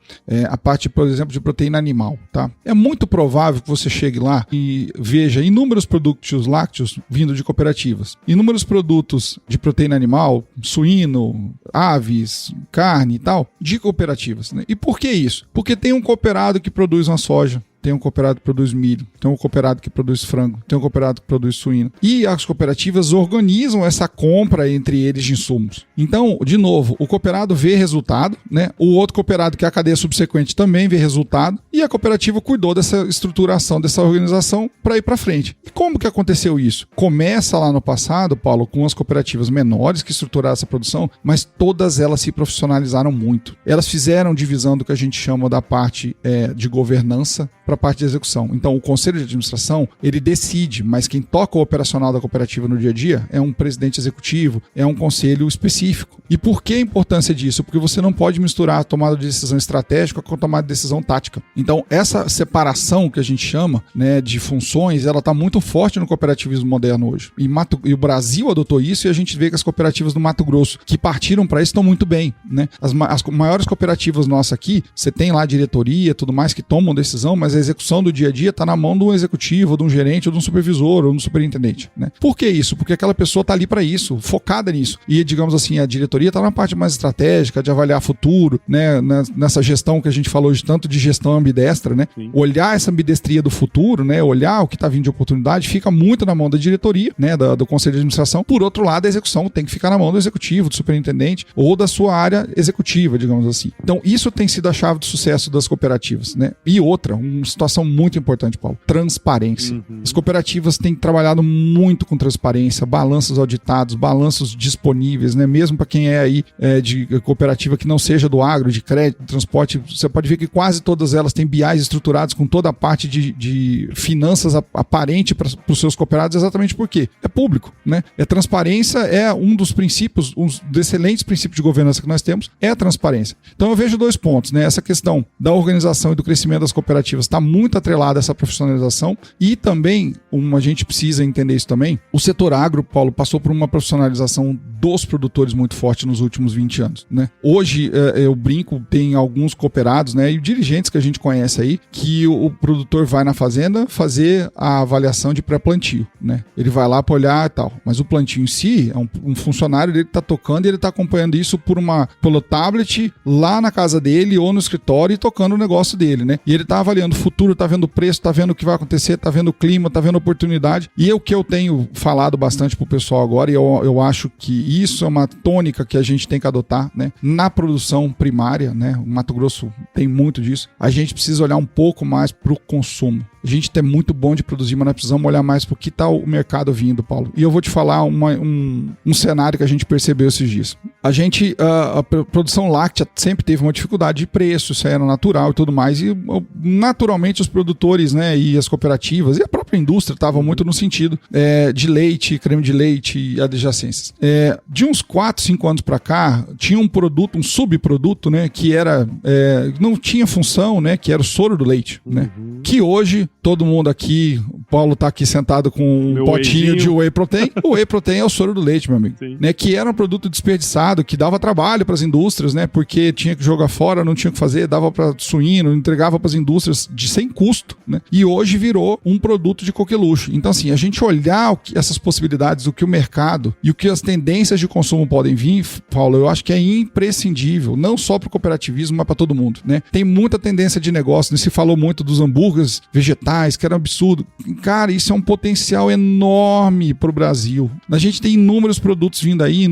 a parte, por exemplo, de proteína animal, tá? É muito provável que você chegue lá e veja inúmeros produtos lácteos vindo de cooperativas. Inúmeros produtos de proteína animal, suíno, aves, carne e tal, de cooperativas, né? E por que isso? Porque tem um cooperado que produz uma soja, tem um cooperado que produz milho, tem um cooperado que produz frango, tem um cooperado que produz suíno. E as cooperativas organizam essa compra entre eles de insumos. Então, de novo, o cooperado vê resultado, né? O outro cooperado, que é a cadeia subsequente, também vê resultado. E a cooperativa cuidou dessa estruturação, dessa organização para ir para frente. E como que aconteceu isso? Começa lá no passado, Paulo, com as cooperativas menores que estruturaram essa produção, mas todas elas se profissionalizaram muito. Elas fizeram divisão do que a gente chama da parte de governança para a parte de execução. Então, o conselho de administração, ele decide, mas quem toca o operacional da cooperativa no dia a dia é um presidente executivo, é um conselho específico. E por que a importância disso? Porque você não pode misturar a tomada de decisão estratégica com a tomada de decisão tática. Então, essa separação que a gente chama, né, de funções, ela está muito forte no cooperativismo moderno hoje. E o Brasil adotou isso e a gente vê que as cooperativas do Mato Grosso, que partiram para isso, estão muito bem, né? As maiores cooperativas nossas aqui, você tem lá a diretoria, tudo mais, que tomam decisão, mas a execução do dia a dia está na mão de um executivo, de um gerente, ou de um supervisor, ou de um superintendente, né? Por que isso? Porque aquela pessoa está ali para isso, focada nisso. E, digamos assim, a diretoria está na parte mais estratégica, de avaliar futuro, né? Nessa gestão que a gente falou de tanto de gestão ambidestra, né? Sim. Olhar essa ambidestria do futuro, né? Olhar o que está vindo de oportunidade, fica muito na mão da diretoria, né? Do conselho de administração. Por outro lado, a execução tem que ficar na mão do executivo, do superintendente, ou da sua área executiva, digamos assim. Então, isso tem sido a chave do sucesso das cooperativas, né? E outra, uma situação muito importante, Paulo, transparência. Uhum. As cooperativas têm trabalhado muito com transparência, balanços auditados, balanços disponíveis, né? Mesmo para quem é aí de cooperativa que não seja do agro, de crédito, de transporte, você pode ver que quase todas elas têm BIs estruturados com toda a parte de finanças aparente para os seus cooperados, exatamente porque é público, né? Transparência é um dos princípios, um dos excelentes princípios de governança que nós temos, é a transparência. Então eu vejo dois pontos, né? Essa questão da organização e do crescimento das cooperativas está está muito atrelado a essa profissionalização e também, a gente precisa entender isso também, o setor agro, Paulo, passou por uma profissionalização dos produtores muito forte nos últimos 20 anos, né? Hoje, eu brinco, tem alguns cooperados, né, e dirigentes que a gente conhece aí, que o produtor vai na fazenda fazer a avaliação de pré-plantio, né? Ele vai lá para olhar e tal, mas o plantio em si, é um funcionário dele que está tocando e ele está acompanhando isso pelo tablet lá na casa dele ou no escritório e tocando o negócio dele, né? E ele está avaliando o futuro, está vendo o preço, está vendo o que vai acontecer, está vendo o clima, está vendo a oportunidade. E o que eu tenho falado bastante pro pessoal agora, e eu acho que isso é uma tônica que a gente tem que adotar, né? Na produção primária, né? O Mato Grosso tem muito disso. A gente precisa olhar um pouco mais pro consumo. A gente é muito bom de produzir, mas nós precisamos olhar mais para o que está o mercado vindo, Paulo. E eu vou te falar um cenário que a gente percebeu esses dias. A produção láctea sempre teve uma dificuldade de preço, isso era natural e tudo mais, e naturalmente os produtores, né, e as cooperativas e a própria indústria estavam muito no sentido de leite, creme de leite e adjacências. De uns 4, 5 anos para cá, tinha um produto, um subproduto, né, que não tinha função, né, que era o soro do leite, né, que hoje todo mundo aqui, o Paulo tá aqui sentado com um potinho de whey protein. O whey protein é o soro do leite, meu amigo. Né, que era um produto desperdiçado, que dava trabalho para as indústrias, né? Porque tinha que jogar fora, não tinha o que fazer, dava para suíno, entregava para as indústrias sem custo, né? E hoje virou um produto de coqueluche. Então, assim, a gente olhar essas possibilidades, o que o mercado e o que as tendências de consumo podem vir, Paulo, eu acho que é imprescindível, não só para o cooperativismo, mas para todo mundo, né? Tem muita tendência de negócio, né? Se falou muito dos hambúrgueres vegetais, que era um absurdo. Cara, isso é um potencial enorme pro Brasil. A gente tem inúmeros produtos vindo aí,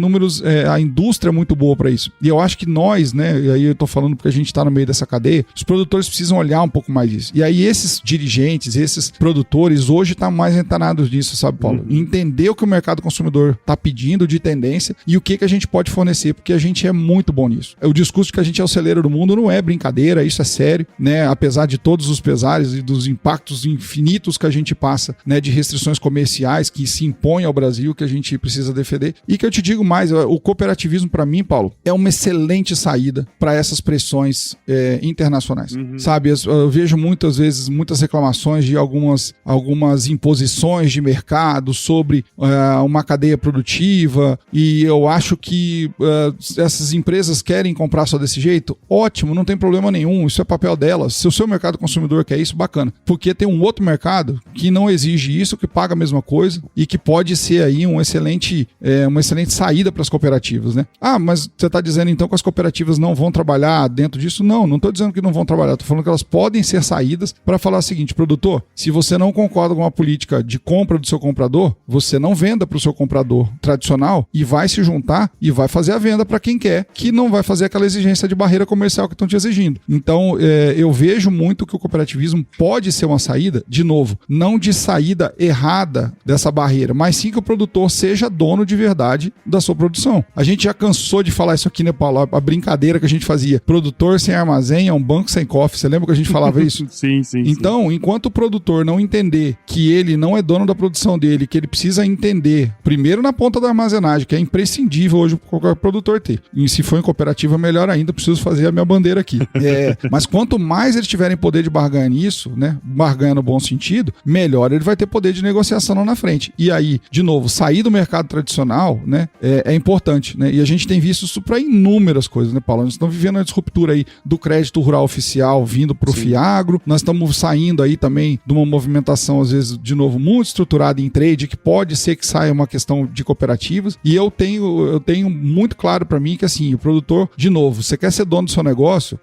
a indústria é muito boa para isso. E eu acho que nós, né, e aí eu tô falando porque a gente tá no meio dessa cadeia, os produtores precisam olhar um pouco mais disso. E aí esses dirigentes, esses produtores, hoje tá mais entanados disso, sabe, Paulo? Entender o que o mercado consumidor tá pedindo de tendência e o que a gente pode fornecer, porque a gente é muito bom nisso. O discurso de que a gente é o celeiro do mundo não é brincadeira, isso é sério, né? Apesar de todos os pesares e dos impactos infinitos que a gente passa, né, de restrições comerciais que se impõem ao Brasil, que a gente precisa defender. E que eu te digo mais, o cooperativismo para mim, Paulo, é uma excelente saída para essas pressões internacionais. Sabe, eu vejo muitas vezes muitas reclamações de algumas imposições de mercado sobre uma cadeia produtiva, e eu acho que essas empresas querem comprar só desse jeito. Ótimo, não tem problema nenhum, isso é papel delas. Se o seu mercado consumidor quer isso, bacana. Porque tem um outro mercado que não exige isso, que paga a mesma coisa e que pode ser aí uma excelente saída para as cooperativas, né? Ah, mas você está dizendo então que as cooperativas não vão trabalhar dentro disso? Não estou dizendo que não vão trabalhar, estou falando que elas podem ser saídas para falar o seguinte: produtor, se você não concorda com a política de compra do seu comprador, você não venda para o seu comprador tradicional e vai se juntar e vai fazer a venda para quem quer, que não vai fazer aquela exigência de barreira comercial que estão te exigindo. Então, eu vejo muito que o cooperativismo pode ser uma saída, de novo, não de saída errada dessa barreira, mas sim que o produtor seja dono de verdade da sua produção. A gente já cansou de falar isso aqui, né, Paulo? A brincadeira que a gente fazia. Produtor sem armazém é um banco sem cofre. Você lembra que a gente falava isso? Sim. Então, enquanto o produtor não entender que ele não é dono da produção dele, que ele precisa entender, primeiro na ponta da armazenagem, que é imprescindível hoje para qualquer produtor ter. E se for em cooperativa, melhor ainda, preciso fazer a minha bandeira aqui. Mas quanto mais eles tiverem poder de barganha nisso, né, barganha no bom sentido, melhor ele vai ter poder de negociação lá na frente. E aí, de novo, sair do mercado tradicional, né, é importante, né? E a gente tem visto isso para inúmeras coisas, né, Paulo? Nós estamos vivendo a disruptura aí do crédito rural oficial vindo para o FIAGRO, nós estamos saindo aí também de uma movimentação, às vezes, de novo, muito estruturada em trade, que pode ser que saia uma questão de cooperativas, e eu tenho muito claro para mim que, assim, o produtor, de novo, você quer ser dono do seu negócio,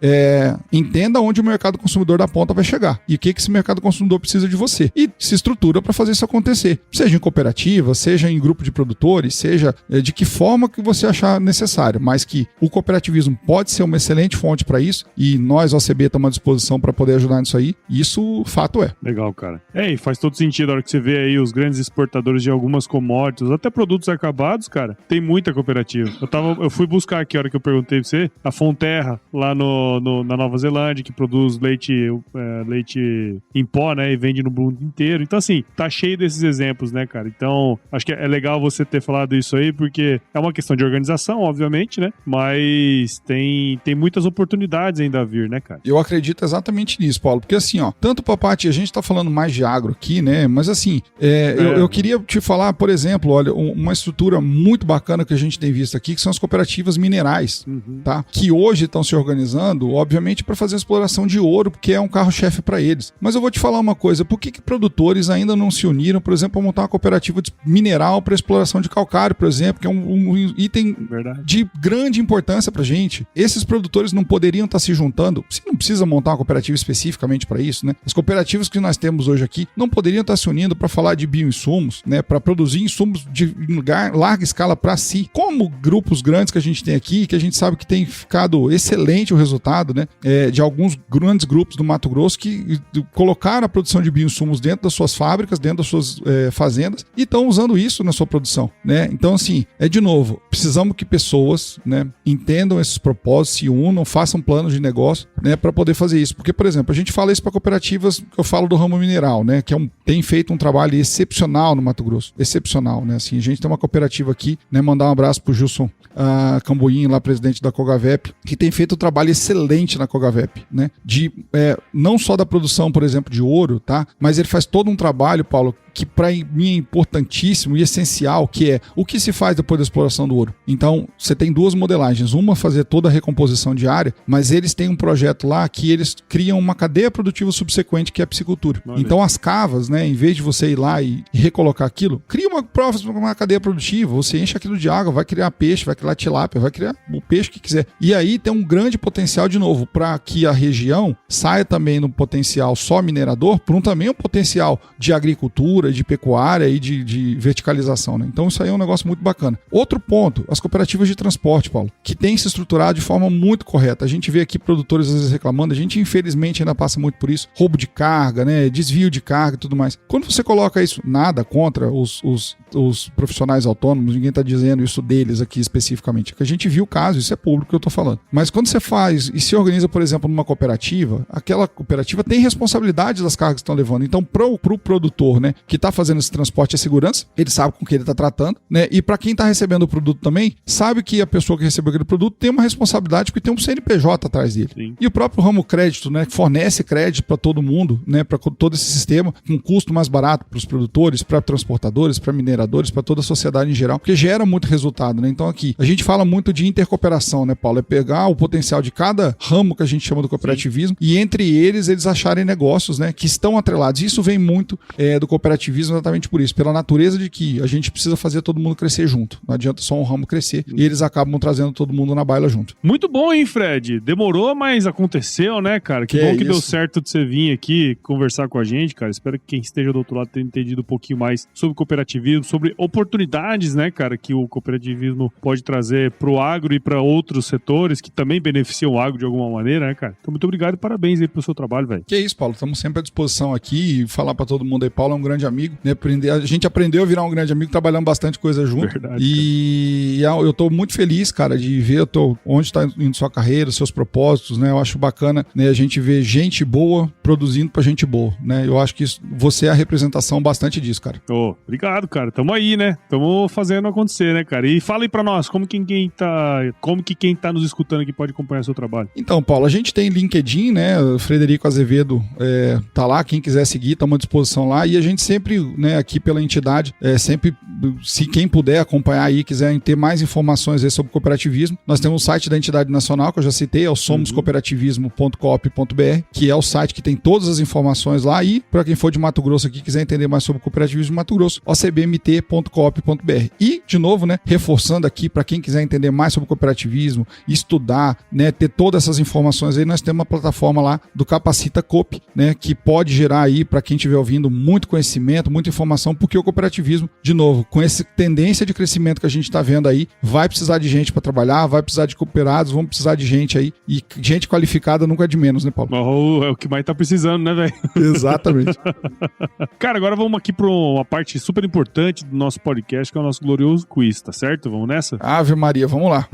entenda onde o mercado consumidor da ponta vai chegar, e o que esse mercado consumidor precisa de você, e se estrutura para fazer isso acontecer, seja em cooperativa, seja em grupo de produtores, seja de que forma que você achar necessário, mas que o cooperativismo pode ser uma excelente fonte para isso, e nós, OCB, estamos à disposição para poder ajudar nisso aí, e isso, fato é. Legal, cara. E faz todo sentido a hora que você vê aí os grandes exportadores de algumas commodities, até produtos acabados, cara, tem muita cooperativa. Eu fui buscar aqui, a hora que eu perguntei pra você, a Fonterra, lá na Nova Zelândia, que produz leite em pó, né, e vende no mundo inteiro. Então, assim, tá cheio desses exemplos, né, cara? Então, acho que é legal você ter falado isso aí, porque é uma questão de organização, obviamente, né? Mas tem muitas oportunidades ainda a vir, né, cara? Eu acredito exatamente nisso, Paulo, porque assim, ó, tanto Papati, a gente tá falando mais de agro aqui, né? Mas assim, eu queria te falar, por exemplo, olha, uma estrutura muito bacana que a gente tem visto aqui, que são as cooperativas minerais, tá? Que hoje estão se organizando, obviamente, para fazer a exploração de ouro, porque é um carro-chefe para eles. Mas eu vou te falar uma coisa, por que produtores ainda não se uniram, por exemplo, para montar uma cooperativa mineral para exploração de calcário, por exemplo, que é um item de grande importância pra gente? Esses produtores não poderiam estar se juntando? Você não precisa montar uma cooperativa especificamente para isso, né? As cooperativas que nós temos hoje aqui não poderiam estar se unindo para falar de bioinsumos, né? Para produzir insumos de larga escala para si. Como grupos grandes que a gente tem aqui, que a gente sabe que tem ficado excelente o resultado, né? De alguns grandes grupos do Mato Grosso que colocaram a produção de bioinsumos dentro das suas fábricas, dentro das suas fazendas, e estão usando isso na sua produção, né? Então, assim, de novo, precisamos que pessoas, né, entendam esses propósitos, se unam, façam planos de negócio, né, para poder fazer isso. Porque, por exemplo, a gente fala isso para cooperativas, que eu falo do ramo mineral, né, que tem feito um trabalho excepcional no Mato Grosso. Excepcional, né? Assim, a gente tem uma cooperativa aqui, né, mandar um abraço pro Gilson Cambuim, lá presidente da Cogavep, que tem feito um trabalho excelente na Cogavep, né? Não só da produção, por exemplo, de ouro, tá? Mas ele faz todo um trabalho, Paulo, que para mim é importantíssimo e essencial, que é o que se faz depois da exploração do ouro. Então, você tem duas modelagens. Uma, fazer toda a recomposição diária, mas eles têm um projeto lá que eles criam uma cadeia produtiva subsequente, que é a piscicultura. Olha. Então, as cavas, né, em vez de você ir lá e recolocar aquilo, cria uma cadeia produtiva, você enche aquilo de água, vai criar peixe, vai criar tilápia, vai criar o peixe que quiser. E aí tem um grande potencial, de novo, para que a região saia também no potencial só minerador, para também um potencial de agricultura, de pecuária e de verticalização, né? Então isso aí é um negócio muito bacana. Outro ponto, as cooperativas de transporte, Paulo, que têm se estruturado de forma muito correta. A gente vê aqui produtores às vezes reclamando, a gente infelizmente ainda passa muito por isso, roubo de carga, né? Desvio de carga e tudo mais. Quando você coloca isso, nada contra os profissionais autônomos, ninguém está dizendo isso deles aqui especificamente, é que a gente viu o caso, isso é público que eu estou falando. Mas quando você faz e se organiza, por exemplo, numa cooperativa, aquela cooperativa tem responsabilidade das cargas que estão levando. Então, pro produtor, né, que está fazendo esse transporte é segurança, ele sabe com que ele está tratando, né? E para quem está recebendo o produto também, sabe que a pessoa que recebeu aquele produto tem uma responsabilidade porque tem um CNPJ atrás dele. Sim. E o próprio ramo crédito, né, fornece crédito para todo mundo, né, para todo esse sistema, com um custo mais barato para os produtores, para transportadores, para mineradores, para toda a sociedade em geral, porque gera muito resultado, né? Então aqui, a gente fala muito de intercooperação, né, Paulo? É pegar o potencial de cada ramo que a gente chama do cooperativismo. Sim. E entre eles acharem negócios, né, que estão atrelados. Isso vem muito do cooperativismo exatamente por isso, pela natureza de que a gente precisa fazer todo mundo crescer junto. Não adianta só um ramo crescer e eles acabam trazendo todo mundo na baila junto. Muito bom, hein, Fred? Demorou, mas aconteceu, né, cara? Que bom que deu certo de você vir aqui conversar com a gente, cara. Espero que quem esteja do outro lado tenha entendido um pouquinho mais sobre cooperativismo, sobre oportunidades, né, cara, que o cooperativismo pode trazer pro agro e para outros setores que também beneficiam o agro de alguma maneira, né, cara? Então, muito obrigado e parabéns aí pelo seu trabalho, velho. Que isso, Paulo. Estamos sempre à disposição aqui e falar para todo mundo aí. Paulo é um grande amigo, né? A gente aprendeu a virar um grande amigo, trabalhando bastante coisa junto. Verdade, e eu tô muito feliz, cara, de ver onde tá indo sua carreira, seus propósitos, né? Eu acho bacana, né, a gente ver gente boa produzindo pra gente boa, né? Eu acho que você é a representação bastante disso, cara. Obrigado, cara. Tamo aí, né? Tamo fazendo acontecer, né, cara? E fala aí pra nós, como que quem tá nos escutando aqui pode acompanhar seu trabalho? Então, Paulo, a gente tem LinkedIn, né? O Frederico Azevedo tá lá, quem quiser seguir, estamos à disposição lá. E a gente sempre, né, aqui pela entidade, sempre, se quem puder acompanhar aí, quiser ter mais informações aí sobre cooperativismo, nós temos o site da entidade nacional, que eu já citei, é o somoscooperativismo.coop.br, que é o site que tem todas as informações lá. E para quem for de Mato Grosso aqui, quiser entender mais sobre cooperativismo de Mato Grosso, ocbmt.coop.br. E, de novo, né, reforçando aqui, para quem quiser entender mais sobre cooperativismo, estudar, né, ter todas essas informações aí, nós temos uma plataforma lá do Capacita Coop, né, que pode gerar aí, para quem estiver ouvindo, muito conhecimento, muita informação, porque o cooperativismo, de novo, com essa tendência de crescimento que a gente está vendo aí, vai precisar de gente para trabalhar, vai precisar de cooperados, vão precisar de gente aí, e gente qualificada nunca é de menos, né, Paulo? É o que mais tá precisando, né, velho? Exatamente. Cara, agora vamos aqui para uma parte super importante do nosso podcast, que é o nosso glorioso quiz, tá certo? Vamos nessa? Ave Maria, vamos lá.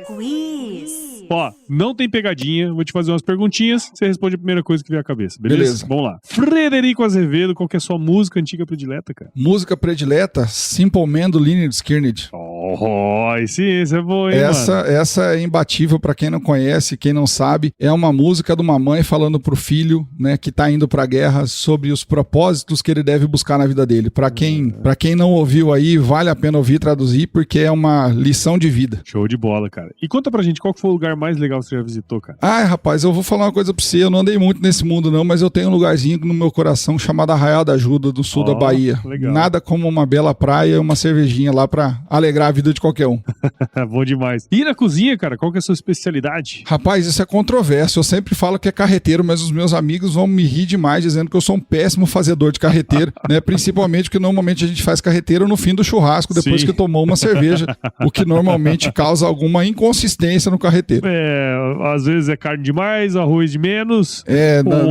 Quiz. Ó, não tem pegadinha, vou te fazer umas perguntinhas, você responde a primeira coisa que vier à cabeça, beleza? Vamos lá. Frederico Azevedo, qual que é a sua música antiga predileta, cara? Música predileta, Simple Man, do Lynyrd Skynyrd. Esse é bom, hein, mano? Essa é imbatível pra quem não conhece, quem não sabe. É uma música de uma mãe falando pro filho, né, que tá indo pra guerra, sobre os propósitos que ele deve buscar na vida dele. Pra quem não ouviu aí, vale a pena ouvir e traduzir, porque é uma lição de vida. Show de bola, cara. E conta pra gente, qual que foi o lugar mais legal que você já visitou, cara? Ai, rapaz, eu vou falar uma coisa pra você. Eu não andei muito nesse mundo, não, mas eu tenho um lugarzinho no meu coração chamado Arraial da Ajuda, do sul da Bahia. Legal. Nada como uma bela praia e uma cervejinha lá pra alegrar a vida de qualquer um. Bom demais. E na cozinha, cara, qual que é a sua especialidade? Rapaz, isso é controverso. Eu sempre falo que é carreteiro, mas os meus amigos vão me rir demais dizendo que eu sou um péssimo fazedor de carreteiro, né? Principalmente porque normalmente a gente faz carreteiro no fim do churrasco, depois que tomou uma cerveja, o que normalmente causa alguma inconsistência no carreteiro. Às vezes é carne demais, arroz de menos,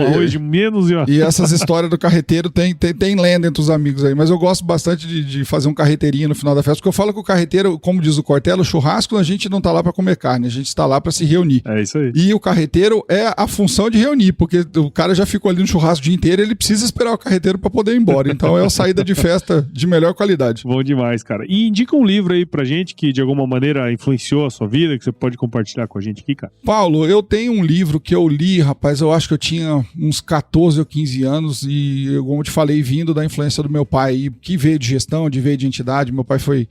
arroz de menos. E essas histórias do carreteiro tem lenda entre os amigos aí, mas eu gosto bastante de fazer um carreteirinho no final da festa, porque eu falo que o carreteiro, como diz o Cortella, o churrasco a gente não tá lá pra comer carne, a gente tá lá pra se reunir. É isso aí. E o carreteiro é a função de reunir, porque o cara já ficou ali no churrasco o dia inteiro, ele precisa esperar o carreteiro pra poder ir embora. Então é a saída de festa de melhor qualidade. Bom demais, cara. E indica um livro aí pra gente que de alguma maneira influenciou a sua vida, que você pode compartilhar com a gente aqui, cara. Paulo, eu tenho um livro que eu li, rapaz, eu acho que eu tinha uns 14 ou 15 anos e, como eu te falei, vindo da influência do meu pai, que veio de gestão, veio de entidade. Meu pai foi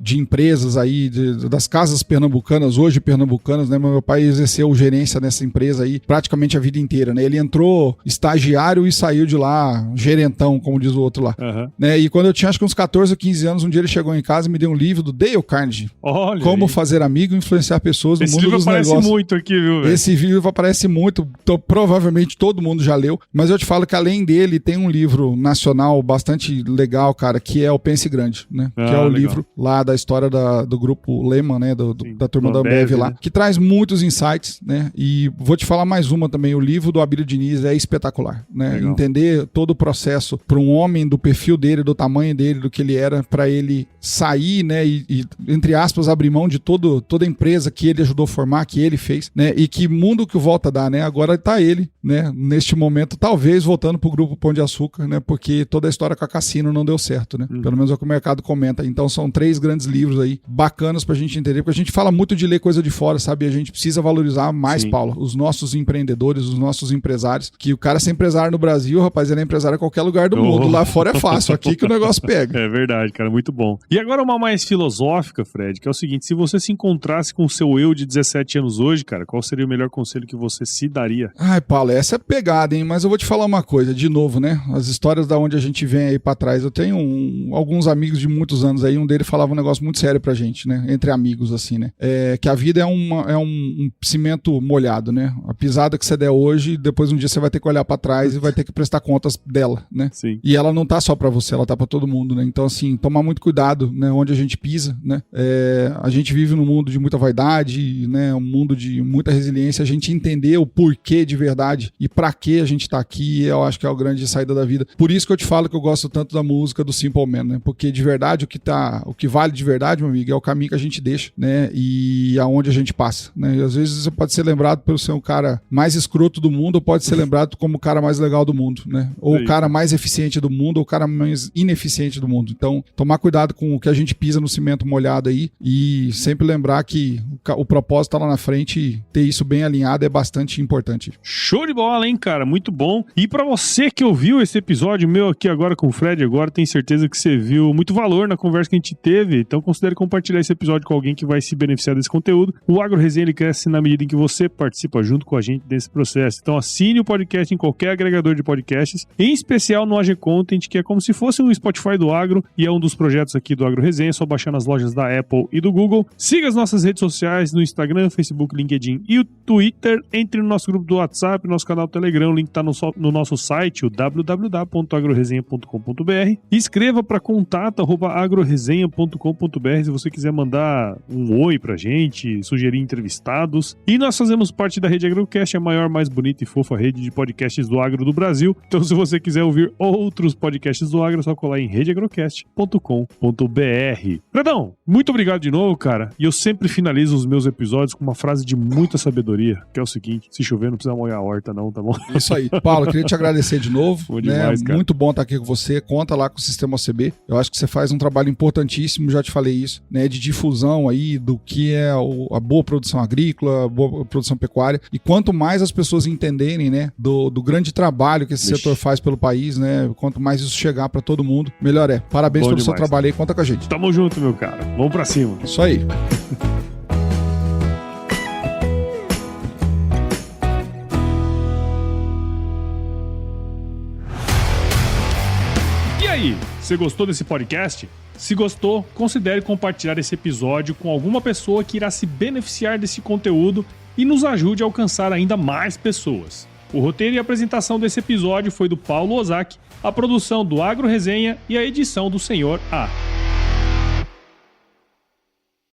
de empresas aí, das casas pernambucanas, hoje pernambucanas, né? Meu pai exerceu gerência nessa empresa aí praticamente a vida inteira, né? Ele entrou estagiário e saiu de lá gerentão, como diz o outro lá. Né? E quando eu tinha acho que uns 14 ou 15 anos, um dia ele chegou em casa e me deu um livro do Dale Carnegie. Olha Como aí. Fazer amigo e influenciar pessoas no mundo dos negócios. Esse livro aparece muito aqui, viu, velho? Esse livro aparece muito, provavelmente todo mundo já leu, mas eu te falo que além dele tem um livro nacional bastante legal, cara, que é o Pense Grande, né? Que é o livro lá da história do grupo Lehman, né? Da turma da Ambev lá, né? Que traz muitos insights, né? E vou te falar mais uma também, o livro do Abílio Diniz é espetacular, né? Legal. Entender todo o processo para um homem do perfil dele, do tamanho dele, do que ele era, para ele sair, né? E entre aspas, abrir mão de toda a empresa que ele ajudou a formar, que ele fez, né? E que mundo que o Volta dá, né? Agora tá ele, né? Neste momento, talvez voltando pro grupo Pão de Açúcar, né? Porque toda a história com a Cassino não deu certo, né? Pelo menos é o que o mercado comenta. Então são 3 grandes livros aí, bacanas pra gente entender, porque a gente fala muito de ler coisa de fora, sabe? E a gente precisa valorizar mais, Paulo, os nossos empreendedores, os nossos empresários, que o cara ser empresário no Brasil, rapaz, ele é empresário em qualquer lugar do mundo. Lá fora é fácil, aqui que o negócio pega. É verdade, cara, muito bom. E agora uma mais filosófica, Fred, que é o seguinte, se você se encontrasse com o seu eu de 17 anos hoje, cara, qual seria o melhor conselho que você se daria? Ai, Paulo, essa é pegada, hein? Mas eu vou te falar uma coisa, de novo, né? As histórias da onde a gente vem aí pra trás. Eu tenho alguns amigos de muitos anos aí, um deles falava um negócio muito sério pra gente, né? Entre amigos, assim, né? Que a vida é um cimento molhado, né? A pisada que você der hoje, depois um dia você vai ter que olhar pra trás e vai ter que prestar contas dela, né? Sim. E ela não tá só pra você, ela tá pra todo mundo, né? Então, assim, tomar muito cuidado, né? Onde a gente pisa, né? A gente vive num mundo de muita vaidade, né? Um mundo de muita resiliência. A gente entender o porquê de verdade e pra que a gente tá aqui, eu acho que é a grande saída da vida. Por isso que eu te falo que eu gosto tanto da música do Simple Man, né? Porque de verdade, o que vale de verdade, meu amigo, é o caminho que a gente deixa, né? E aonde a gente passa, né? E às vezes você pode ser lembrado pelo ser o cara mais escroto do mundo, ou pode ser lembrado como o cara mais legal do mundo, né? Ou o cara mais eficiente do mundo, ou o cara mais ineficiente do mundo. Então, tomar cuidado com o que a gente pisa no cimento molhado aí e sempre lembrar que o propósito tá lá na frente e ter isso bem alinhado é bastante importante. Show de bola, hein, cara? Muito bom. E pra você que ouviu esse episódio meu aqui agora com o Fred, agora tenho certeza que você viu muito valor na conversa que a gente teve, então considere compartilhar esse episódio com alguém que vai se beneficiar desse conteúdo. O Agro Resenha, ele cresce na medida em que você participa junto com a gente desse processo. Então assine o podcast em qualquer agregador de podcasts, em especial no AG Content, que é como se fosse um Spotify do Agro e é um dos projetos aqui do Agro Resenha, é só baixar nas lojas da Apple e do Google. Siga as nossas redes sociais no Instagram, Facebook, LinkedIn e o Twitter. Entre no nosso grupo do WhatsApp, nosso canal do Telegram, o link tá no nosso site, o www.agroresenha.com.br. Escreva para contato@agroresenha.com.br se você quiser mandar um oi pra gente, sugerir entrevistados. E nós fazemos parte da Rede Agrocast, a maior, mais bonita e fofa rede de podcasts do agro do Brasil. Então, se você quiser ouvir outros podcasts do agro, é só colar em redeagrocast.com.br. Fredão, muito obrigado de novo, cara. E eu sempre finalizo os meus episódios com uma frase de muita sabedoria, que é o seguinte: se chover, não precisa molhar a horta não, tá bom? Isso aí. Paulo, queria te agradecer de novo. Bom demais, cara. Muito bom estar aqui com você. Conta lá com o Sistema OCB. Eu acho que você faz um trabalho importantíssimo, já te falei isso, né, de difusão aí do que é a boa produção agrícola, a boa produção pecuária. E quanto mais as pessoas entenderem, né, do grande trabalho que esse setor faz pelo país, né, quanto mais isso chegar para todo mundo, melhor é. Parabéns pelo seu trabalho aí. Conta com a gente. Tamo junto, meu cara. Vamos pra cima. Isso aí. E aí, você gostou desse podcast? Se gostou, considere compartilhar esse episódio com alguma pessoa que irá se beneficiar desse conteúdo e nos ajude a alcançar ainda mais pessoas. O roteiro e a apresentação desse episódio foi do Paulo Ozaki, a produção do Agro Resenha e a edição do Senhor A.